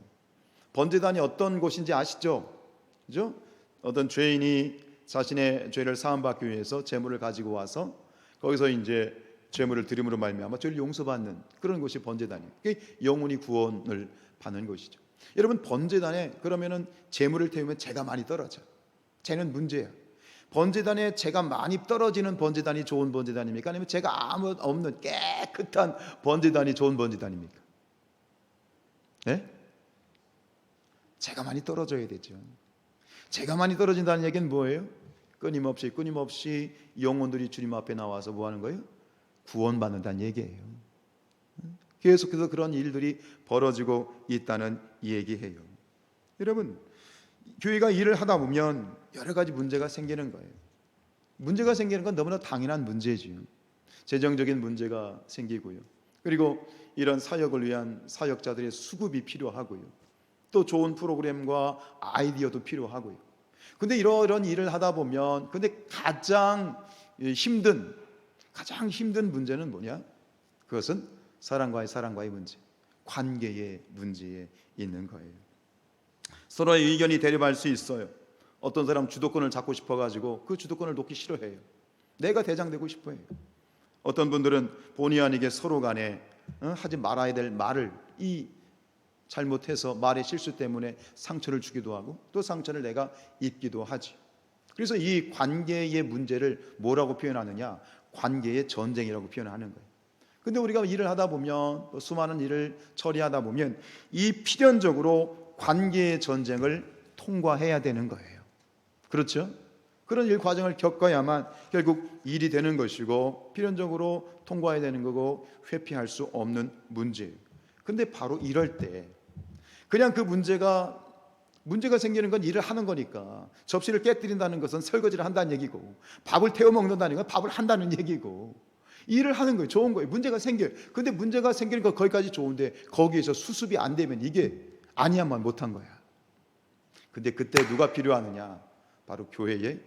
번제단이 어떤 곳인지 아시죠? 그죠? 어떤 죄인이 자신의 죄를 사함받기 위해서 제물을 가지고 와서 거기서 이제 제물을 드림으로 말미암아 죄를 용서받는 그런 곳이 번제단이에요. 그게 영혼이 구원을 받는 것이죠. 여러분, 번제단에 그러면은 제물을 태우면 죄가 많이 떨어져. 죄는 문제야. 번제단에 죄가 많이 떨어지는 번제단이 좋은 번제단입니까? 아니면 죄가 아무 없는 깨끗한 번제단이 좋은 번제단입니까? 네? 죄가 많이 떨어져야 되죠. 죄가 많이 떨어진다는 얘기는 뭐예요? 끊임없이 영혼들이 주님 앞에 나와서 뭐 하는 거예요? 구원받는다는 얘기예요. 계속해서 그런 일들이 벌어지고 있다는 얘기예요. 여러분, 교회가 일을 하다 보면 여러 가지 문제가 생기는 거예요. 문제가 생기는 건 너무나 당연한 문제지요. 재정적인 문제가 생기고요. 그리고 이런 사역을 위한 사역자들의 수급이 필요하고요. 또 좋은 프로그램과 아이디어도 필요하고요. 근데 이런 일을 하다 보면 근데 가장 힘든 문제는 뭐냐? 그것은 사랑과의 문제, 관계의 문제에 있는 거예요. 서로의 의견이 대립할 수 있어요. 어떤 사람 주도권을 잡고 싶어가지고 그 주도권을 놓기 싫어해요. 내가 대장 되고 싶어해요. 어떤 분들은 본의 아니게 서로 간에 하지 말아야 될 말을 잘못해서 말의 실수 때문에 상처를 주기도 하고 또 상처를 내가 입기도 하지. 그래서 이 관계의 문제를 뭐라고 표현하느냐? 관계의 전쟁이라고 표현하는 거예요. 근데 우리가 일을 하다 보면 수많은 일을 처리하다 보면 이 필연적으로 관계의 전쟁을 통과해야 되는 거예요. 그렇죠? 그런 일 과정을 겪어야만 결국 일이 되는 것이고 필연적으로 통과해야 되는 거고 회피할 수 없는 문제예요. 근데 바로 이럴 때 그냥 그 문제가 생기는 건 일을 하는 거니까 접시를 깨뜨린다는 것은 설거지를 한다는 얘기고 밥을 태워 먹는다는 건 밥을 한다는 얘기고 일을 하는 거예요. 좋은 거예요. 문제가 생겨요. 근데 문제가 생기는 거 거기까지 좋은데 거기에서 수습이 안 되면 이게 아니야만 못한 거야. 근데 그때 누가 필요하느냐? 바로 교회의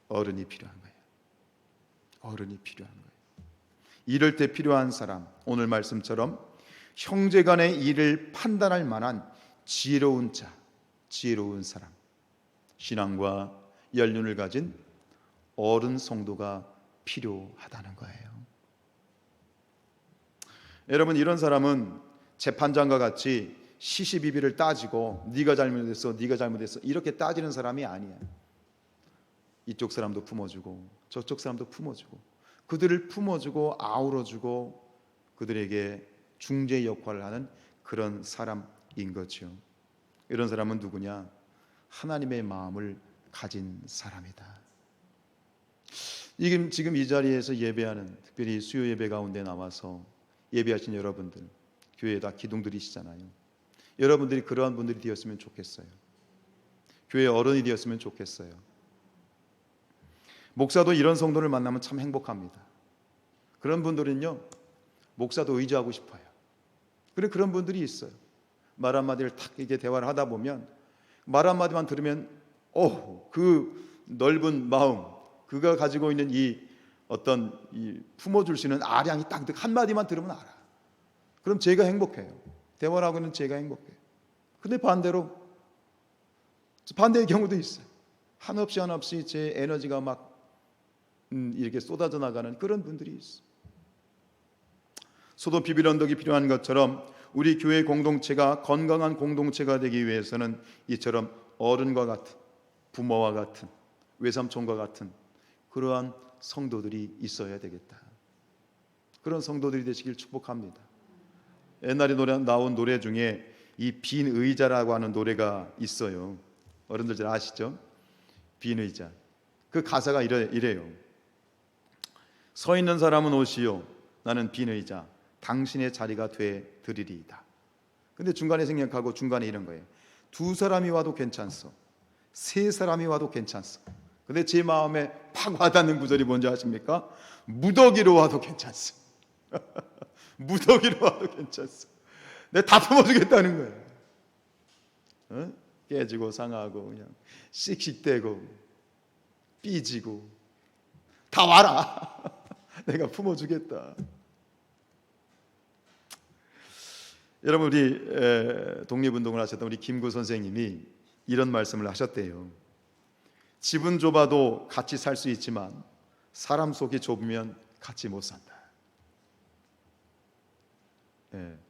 어른이 필요한 거예요. 어른이 필요한 거예요. 이럴 때 필요한 사람, 오늘 말씀처럼 형제 간의 일을 판단할 만한 지혜로운 자, 지혜로운 사람, 신앙과 연륜을 가진 어른 성도가 필요하다는 거예요. 여러분, 이런 사람은 재판장과 같이 시시비비를 따지고 네가 잘못했어 이렇게 따지는 사람이 아니야. 이쪽 사람도 품어주고 저쪽 사람도 품어주고 그들을 품어주고 아우러주고 그들에게 중재 역할을 하는 그런 사람인 거죠. 이런 사람은 누구냐? 하나님의 마음을 가진 사람이다. 지금 이 자리에서 예배하는, 특별히 수요 예배 가운데 나와서 예배하신 여러분들, 교회에 다 기둥들이시잖아요. 여러분들이 그러한 분들이 되었으면 좋겠어요. 교회 어른이 되었으면 좋겠어요. 목사도 이런 성도를 만나면 참 행복합니다. 그런 분들은요, 목사도 의지하고 싶어요. 그런 분들이 있어요. 말 한마디를 탁 이게 대화를 하다 보면 말 한마디만 들으면 그 넓은 마음, 그가 가지고 있는 이 품어줄 수 있는 아량이 딱 한마디만 들으면 알아. 그럼 제가 행복해요. 대화를 하고 있는 제가 행복해요. 근데 반대의 경우도 있어요. 한없이 제 에너지가 막 이렇게 쏟아져 나가는 그런 분들이 있어요. 소도 비빌 언덕이 필요한 것처럼 우리 교회 공동체가 건강한 공동체가 되기 위해서는 이처럼 어른과 같은, 부모와 같은, 외삼촌과 같은 그러한 성도들이 있어야 되겠다. 그런 성도들이 되시길 축복합니다. 옛날에 나온 노래 중에 이 빈 의자라고 하는 노래가 있어요. 어른들 잘 아시죠? 빈 의자. 그 가사가 이래요. 서 있는 사람은 오시오, 나는 빈 의자, 당신의 자리가 돼 드리리이다. 근데 중간에 생략하고 중간에 이런 거예요. 두 사람이 와도 괜찮소, 세 사람이 와도 괜찮소. 근데 제 마음에 팍 와닿는 구절이 뭔지 아십니까? 무더기로 와도 괜찮소. 무더기로 와도 괜찮소. 내가 다 품어주겠다는 거예요. 어? 깨지고 상하고 그냥 씩씩대고 삐지고 다 와라. 내가 품어주겠다. 여러분, 우리 독립운동을 하셨던 우리 김구 선생님이 이런 말씀을 하셨대요. 집은 좁아도 같이 살 수 있지만 사람 속이 좁으면 같이 못 산다.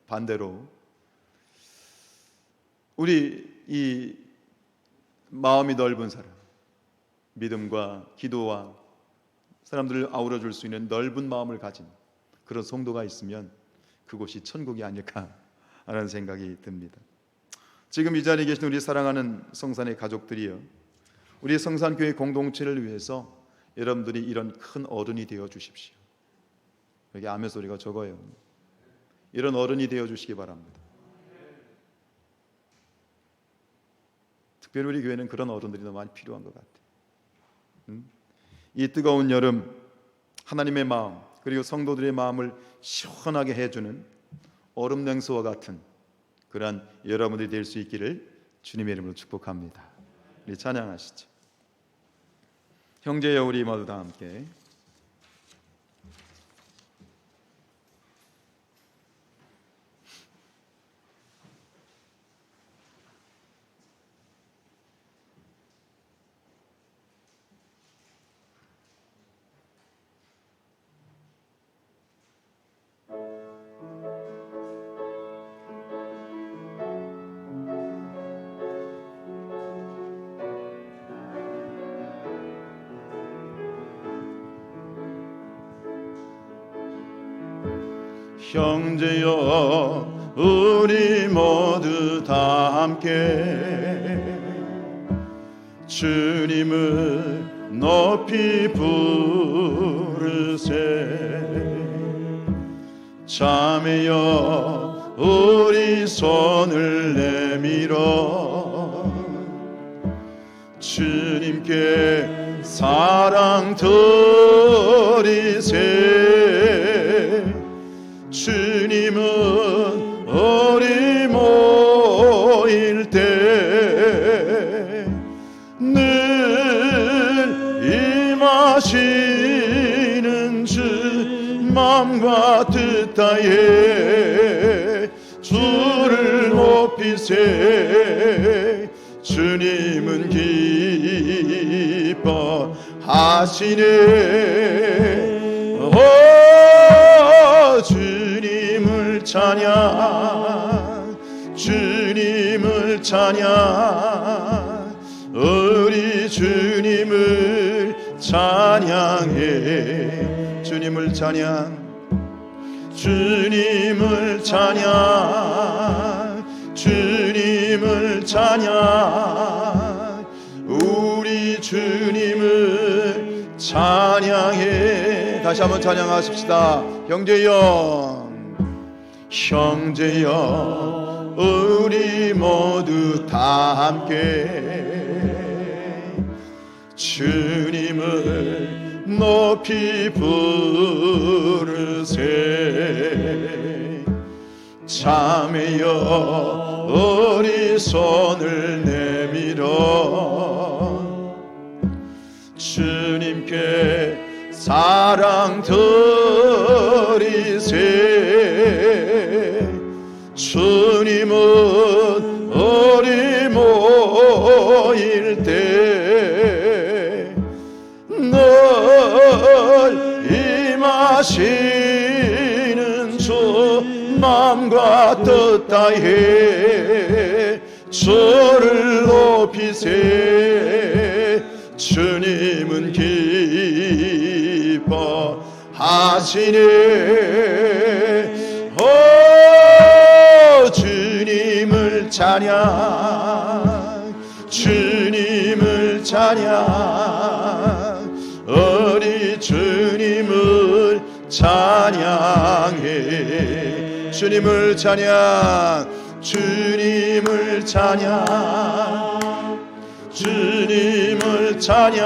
반대로 우리 이 마음이 넓은 사람, 믿음과 기도와 사람들을 아우러 줄 수 있는 넓은 마음을 가진 그런 성도가 있으면 그곳이 천국이 아닐까 하는 생각이 듭니다. 지금 이 자리에 계신 우리 사랑하는 성산의 가족들이요, 우리 성산교회 공동체를 위해서 여러분들이 이런 큰 어른이 되어 주십시오. 여기 아멘 소리가 적어요. 이런 어른이 되어 주시기 바랍니다. 특별히 우리 교회는 그런 어른들이 너무 많이 필요한 것 같아요. 이 뜨거운 여름, 하나님의 마음 그리고 성도들의 마음을 시원하게 해주는 얼음 냉수와 같은 그러한 여러분들이 될 수 있기를 주님의 이름으로 축복합니다. 우리 찬양하시죠. 형제여 우리 모두 다 함께. 형제여 우리 모두 다 함께 주님을 높이 부르세. 자매여 우리 손을 내밀어 주님께 사랑 드리세. 주님은 우리 모일 때 늘 임하시는 주 마음과 뜻하에 주를 높이세. 주님은 기뻐하시네. 오 주님을 찬양, 주님을 찬양, 우리 주님을 찬양해. 주님을 찬양, 주님을 찬양, 주님을 찬양, 우리 주님을 찬양해. 다시 한번 찬양하십시다. 형제여, 형제여 우리 모두 다 함께 주님을 높이 부르세. 자매여 우리 손을 내밀어 주님께 사랑 드리세. 주님은 우리 모일 때 늘 임하시는 주 마음과 뜻하에 주를 높이세. 주님은 기뻐하시네. 오 주님을 찬양, 주님 찬양 우리 주님을 찬양해 주님을 찬양 주님을 찬양 주님을 찬양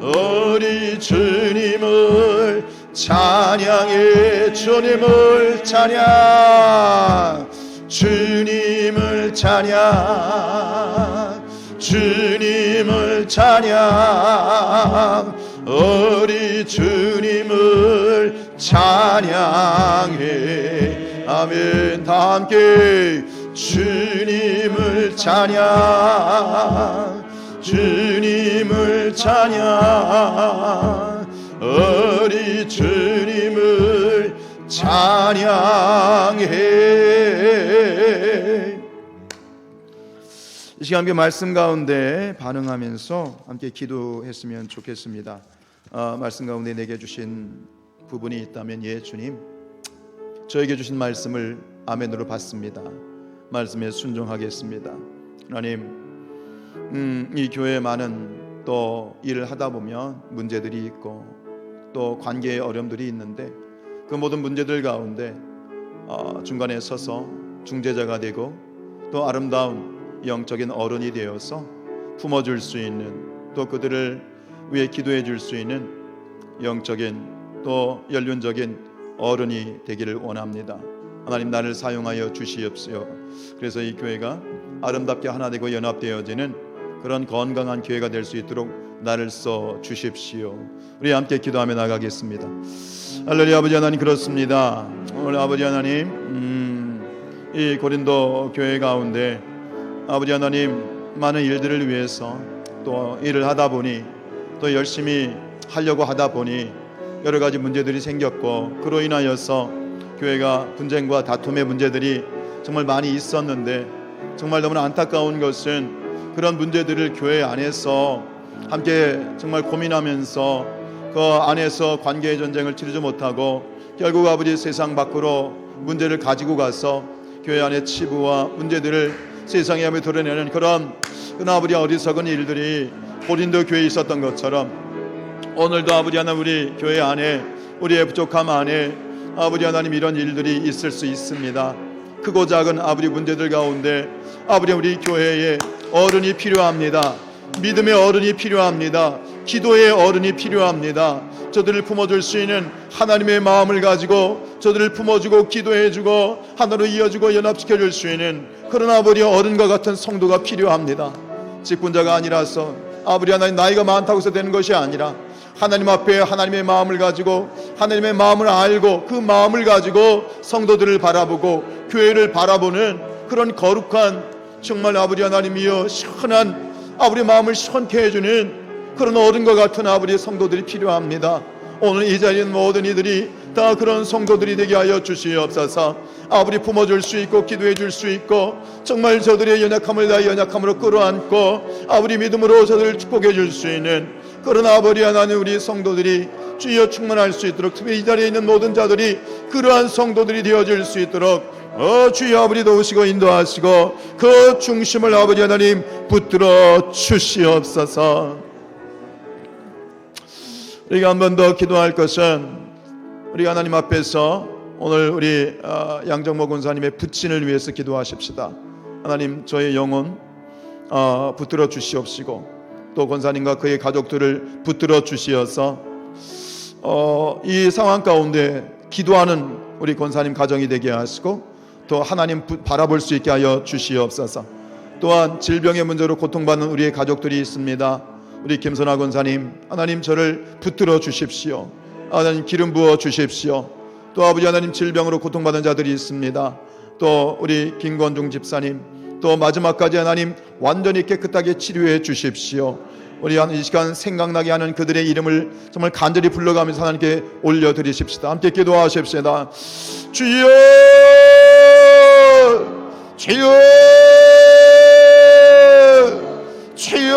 우리 주님을 찬양해 주님을 찬양 주님을 찬양 주님을 찬양 우리 주님을 찬양해 아멘 다 함께 주님을 찬양 주님을 찬양 우리 주님을 찬양해 이 시간 함께 말씀 가운데 반응하면서 함께 기도했으면 좋겠습니다. 말씀 가운데 내게 주신 부분이 있다면 예 주님 저에게 주신 말씀을 아멘으로 받습니다. 말씀에 순종하겠습니다. 하나님 이 교회에 많은 또 일을 하다 보면 문제들이 있고 또 관계의 어려움들이 있는데 그 모든 문제들 가운데 중간에 서서 중재자가 되고 또 아름다운 영적인 어른이 되어서 품어줄 수 있는 또 그들을 위해 기도해 줄 수 있는 영적인 또 연륜적인 어른이 되기를 원합니다. 하나님 나를 사용하여 주시옵시오. 그래서 이 교회가 아름답게 하나 되고 연합되어지는 그런 건강한 교회가 될 수 있도록 나를 써 주십시오. 우리 함께 기도하며 나가겠습니다. 할렐루야. 아버지 하나님 그렇습니다. 오늘 아버지 하나님 이 고린도 교회 가운데 아버지 하나님 많은 일들을 위해서 또 일을 하다 보니 또 열심히 하려고 하다 보니 여러 가지 문제들이 생겼고 그로 인하여서 교회가 분쟁과 다툼의 문제들이 정말 많이 있었는데 정말 너무나 안타까운 것은 그런 문제들을 교회 안에서 함께 정말 고민하면서 그 안에서 관계의 전쟁을 치르지 못하고 결국 아버지 세상 밖으로 문제를 가지고 가서 교회 안의 치부와 문제들을 세상에 하며 드러내는 그런 아버지 어리석은 일들이 고린도 교회에 있었던 것처럼 오늘도 아버지 하나님 우리 교회 안에 우리의 부족함 안에 아버지 하나님 이런 일들이 있을 수 있습니다. 크고 작은 아버지 문제들 가운데 아버지 우리 교회에 어른이 필요합니다. 믿음의 어른이 필요합니다. 기도의 어른이 필요합니다. 저들을 품어줄 수 있는 하나님의 마음을 가지고 저들을 품어주고 기도해주고 하나로 이어주고 연합시켜줄 수 있는 그런 아버지 어른과 같은 성도가 필요합니다. 직분자가 아니라서 아버지 하나님 나이가 많다고 해서 되는 것이 아니라 하나님 앞에 하나님의 마음을 가지고 하나님의 마음을 알고 그 마음을 가지고 성도들을 바라보고 교회를 바라보는 그런 거룩한 정말 아버지 하나님이여 시원한 아버지 마음을 시원케 해주는 그런 어른과 같은 아버지 성도들이 필요합니다. 오늘 이 자리에 있는 모든 이들이 다 그런 성도들이 되게 하여 주시옵소서. 아버지 품어줄 수 있고 기도해 줄 수 있고 정말 저들의 연약함을 다 연약함으로 끌어안고 아버지 믿음으로 저들을 축복해 줄 수 있는 그런 아버지 하나님 우리 성도들이 주여 충만할 수 있도록 특히 이 자리에 있는 모든 자들이 그러한 성도들이 되어질 수 있도록 주여 아버지 도우시고 인도하시고 그 중심을 아버지 하나님 붙들어 주시옵소서. 우리가 한 번 더 기도할 것은 우리 하나님 앞에서 오늘 우리 양정모 권사님의 부친을 위해서 기도하십시다. 하나님 저의 영혼 붙들어 주시옵시고 또 권사님과 그의 가족들을 붙들어 주시어서 이 상황 가운데 기도하는 우리 권사님 가정이 되게 하시고 또 하나님 바라볼 수 있게 하여 주시옵소서. 또한 질병의 문제로 고통받는 우리의 가족들이 있습니다. 우리 김선아 권사님 하나님 저를 붙들어 주십시오. 하나님 기름 부어 주십시오. 또 아버지 하나님 질병으로 고통받는 자들이 있습니다. 또 우리 김건중 집사님 또 마지막까지 하나님 완전히 깨끗하게 치료해 주십시오. 우리 이 시간 생각나게 하는 그들의 이름을 정말 간절히 불러가면서 하나님께 올려드리십시다. 함께 기도하십시다. 주여 주여 주여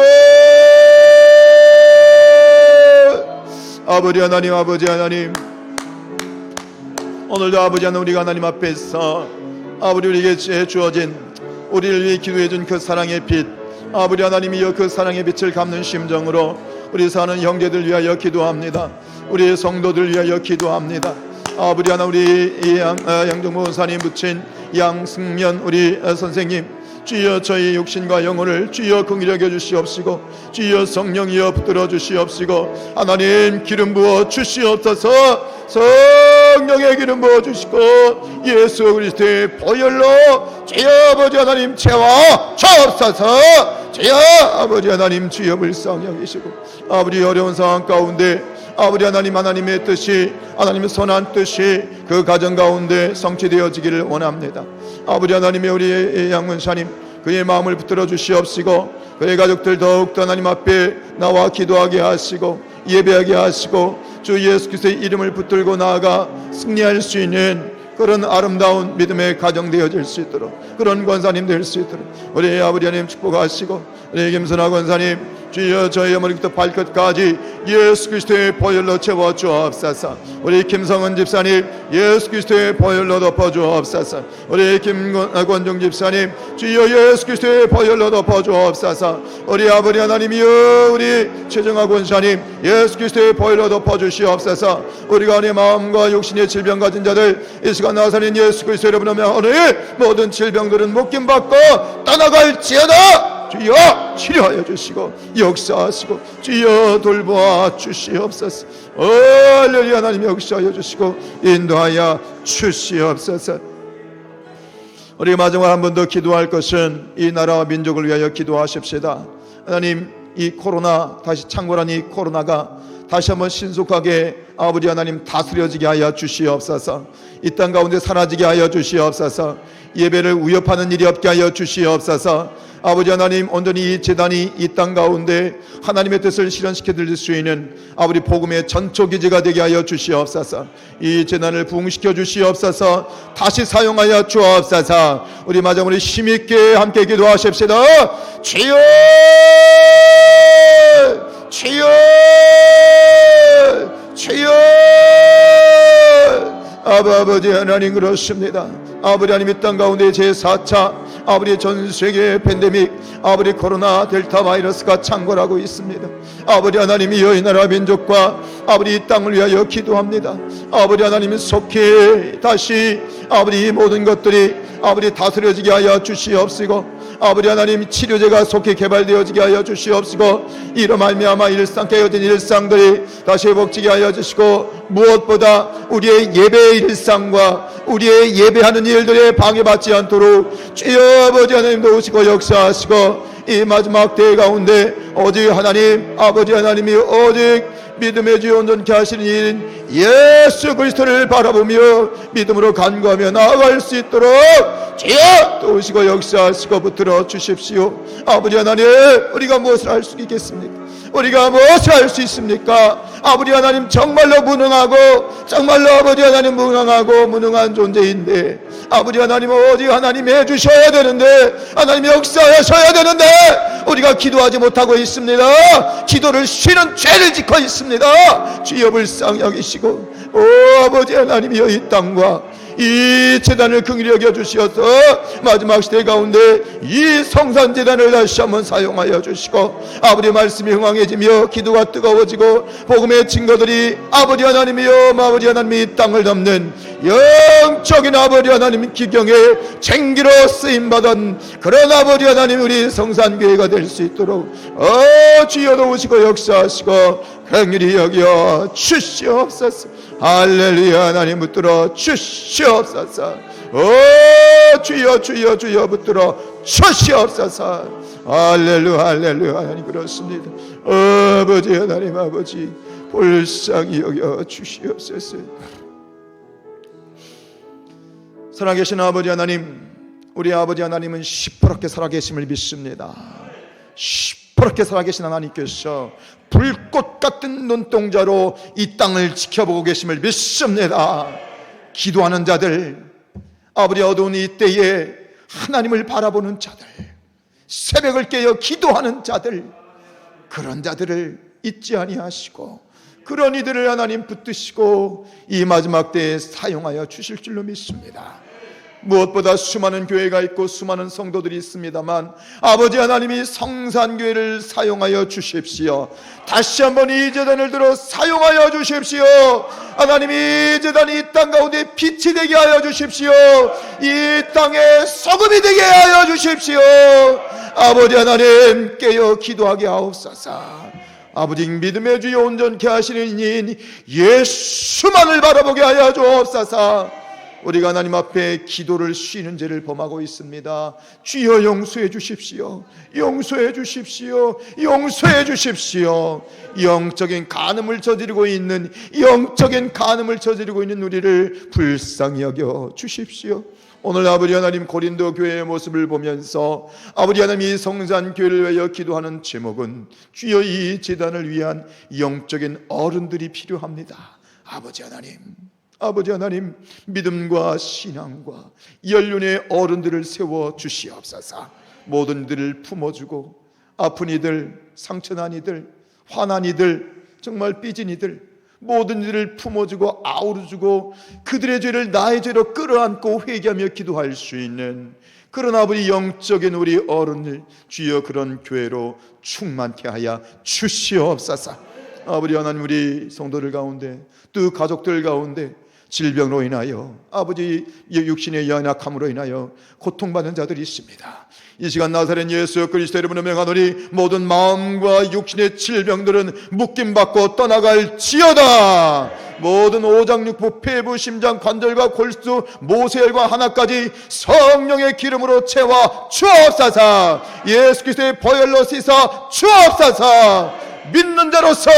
아버지 하나님 아버지 하나님 오늘도 아버지 하나님 우리가 하나님 앞에서 아버지 우리에게 주어진 우리를 위해 기도해준 그 사랑의 빛 아버지 하나님이여 그 사랑의 빛을 갚는 심정으로 우리 사는 형제들 위하여 기도합니다. 우리의 성도들 위하여 기도합니다. 아버지 하나 우리 양정모 원사님 붙인 양승면 우리 선생님 주여 저희 육신과 영혼을 주여 긍휼히 여주시옵시고 주여 성령이여 붙들어 주시옵시고 하나님 기름 부어 주시옵소서. 성령의 기름 부어 주시고 예수 그리스도의 보혈로 주여 아버지 하나님 채워 주옵소서. 주여 아버지 하나님 주여 불쌍히 여기시고 아버지 어려운 상황 가운데 아버지 하나님 하나님의 뜻이 하나님의 선한 뜻이 그 가정 가운데 성취되어지기를 원합니다. 아버지 하나님의 우리 양문사님 그의 마음을 붙들어 주시옵시고 그의 가족들 더욱더 하나님 앞에 나와 기도하게 하시고 예배하게 하시고 주 예수 그리스도의 이름을 붙들고 나아가 승리할 수 있는 그런 아름다운 믿음의 가정 되어질 수 있도록 그런 권사님 될 수 있도록 우리 아버지 하나님 축복하시고 우리 김선아 권사님 주여 저희 머리부터 발끝까지 예수 그리스도의 보혈로 채워 주옵소서. 우리 김성은 집사님 예수 그리스도의 보혈로 덮어 주옵소서. 우리 김권중 집사님 주여 예수 그리스도의 보혈로 덮어 주옵소서. 우리 아버지 하나님이여 우리 최정아 권사님 예수 그리스도의 보혈로 덮어 주시옵소서. 우리가 우리 마음과 육신의 질병 가진 자들 이 시간 나사렛 예수 그리스도 이름으로 명하노니 모든 질병들은 묶임 받고 떠나갈지어다. 주여 치료하여 주시고 역사하시고 주여 돌보아 주시옵소서. 할렐루야. 하나님 역사하여 주시고 인도하여 주시옵소서. 우리 마지막 한 번 더 기도할 것은 이 나라와 민족을 위하여 기도하십시다. 하나님 이 코로나 다시 창궐한 이 코로나가 다시 한번 신속하게 아버지 하나님 다스려지게 하여 주시옵소서. 이 땅 가운데 사라지게 하여 주시옵소서. 예배를 위협하는 일이 없게 하여 주시옵소서. 아버지 하나님 온전히 이 재단이 이 땅 가운데 하나님의 뜻을 실현시켜 드릴 수 있는 아버지 복음의 전초기지가 되게 하여 주시옵소서. 이 재단을 부흥시켜 주시옵소서. 다시 사용하여 주옵소서. 우리 마지막으로 힘있게 함께 기도하십시다. 주여 주여 주여. 아버지 하나님 그렇습니다. 아버지 하나님 이 땅 가운데 제4차 아버지 전 세계 팬데믹 아버지 코로나 델타 바이러스가 창궐하고 있습니다. 아버지 하나님이여 이 나라 민족과 아버지 이 땅을 위하여 기도합니다. 아버지 하나님이 속히 다시 아버지 이 모든 것들이 아버지 다스려지게 하여 주시옵시고 아버지 하나님 치료제가 속히 개발되어지게 하여 주시옵시고 이로 말미암아 깨어진 일상들이 다시 회복지게 하여 주시고 무엇보다 우리의 예배의 일상과 우리의 예배하는 일들에 방해받지 않도록 주여 아버지 하나님 도우시고 역사하시고 이 마지막 때의 가운데 오직 하나님 아버지 하나님이 오직 믿음의 주 온전케 하시는 일인 예수 그리스도를 바라보며 믿음으로 간구하며 나아갈 수 있도록 주여 도우시고 역사하시고 붙들어 주십시오. 아버지 하나님 우리가 무엇을 할 수 있겠습니까? 우리가 무엇을 할 수 있습니까? 아버지 하나님 정말로 무능하고 정말로 아버지 하나님 무능한 존재인데 아버지 하나님 오직 하나님 해주셔야 되는데 하나님 역사하셔야 되는데 우리가 기도하지 못하고 있습니다. 기도를 쉬는 죄를 짓고 있습니다. 주여 불쌍히 여기시고 오 아버지 하나님이여 이 땅과 이 재단을 긍휼히 여겨 주시어서 마지막 시대 가운데 이 성산 재단을 다시 한번 사용하여 주시고 아버지 말씀이 흥황해지며 기도가 뜨거워지고 복음의 증거들이 아버지 하나님이여 아버지 하나님이 이 땅을 덮는 영적인 아버지 하나님 기경에 쟁기로 쓰임받은 그런 아버지 하나님 우리 성산교회가 될 수 있도록 주여 도우시고 역사하시고 긍휼히 여겨 주시옵소서. 할렐루야. 하나님 붙들어 주시옵소서. 주여 주여 주여 붙들어 주시옵소서. 할렐루야 할렐루야. 하나님 그렇습니다. 아버지 하나님 아버지 불쌍히 여겨 주시옵소서. 살아계신 아버지 하나님 우리 아버지 하나님은 시퍼렇게 살아계심을 믿습니다. 시퍼렇게 살아계신 하나님께서 불꽃 같은 눈동자로 이 땅을 지켜보고 계심을 믿습니다. 기도하는 자들 아버지 어두운 이 때에 하나님을 바라보는 자들 새벽을 깨어 기도하는 자들 그런 자들을 잊지 아니하시고 그런 이들을 하나님 붙드시고 이 마지막 때에 사용하여 주실 줄로 믿습니다. 무엇보다 수많은 교회가 있고 수많은 성도들이 있습니다만 아버지 하나님이 성산교회를 사용하여 주십시오. 다시 한번 이 제단을 들어 사용하여 주십시오. 하나님이 이 제단이 이 땅 가운데 빛이 되게 하여 주십시오. 이 땅에 소금이 되게 하여 주십시오. 아버지 하나님 깨어 기도하게 하옵소서. 아버지 믿음의 주여 온전케 하시는 이인 예수만을 바라보게 하여 주옵소서. 우리가 하나님 앞에 기도를 쉬는 죄를 범하고 있습니다. 주여 용서해 주십시오. 용서해 주십시오. 용서해 주십시오. 영적인 간음을 저지르고 있는 우리를 불쌍히 여겨 주십시오. 오늘 아버지 하나님 고린도 교회의 모습을 보면서 아버지 하나님 이 성산교회를 위하여 기도하는 제목은 주여 이 제단을 위한 영적인 어른들이 필요합니다. 아버지 하나님 믿음과 신앙과 연륜의 어른들을 세워 주시옵소서. 모든 이들을 품어주고 아픈 이들, 상처난 이들, 화난 이들, 정말 삐진 이들 모든 이들을 품어주고 아우러주고 그들의 죄를 나의 죄로 끌어안고 회개하며 기도할 수 있는 그런 아버지 영적인 우리 어른들 주여 그런 교회로 충만케 하여 주시옵소서. 아버지 하나님 우리 성도들 가운데 또 가족들 가운데 질병으로 인하여 아버지 육신의 연약함으로 인하여 고통받는 자들이 있습니다. 이 시간 나사렛 예수 그리스도 이름으로 명하노니 모든 마음과 육신의 질병들은 묶임받고 떠나갈지어다. 모든 오장육부 폐부 심장 관절과 골수 모세혈과 하나까지 성령의 기름으로 채워 주옵소서. 예수 그리스도의 보혈로 씻어 주옵소서. 믿는 자로서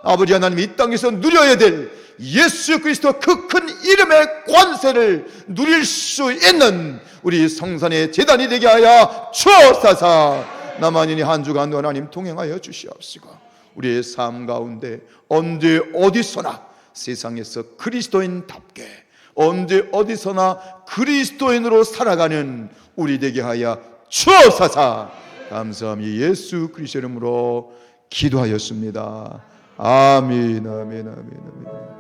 아버지 하나님 이 땅에서 누려야 될 예수 그리스도 그 큰 이름의 권세를 누릴 수 있는 우리 성산의 제단이 되게 하여 주옵소서. 나만이니 한 주간 하나님 동행하여 주시옵시고 우리의 삶 가운데 언제 어디서나 세상에서 그리스도인답게 언제 어디서나 그리스도인으로 살아가는 우리 되게 하여 주옵소서. 감사합니다. 예수 그리스도 이름으로 기도하였습니다. 아멘. 아멘. 아멘. 아멘.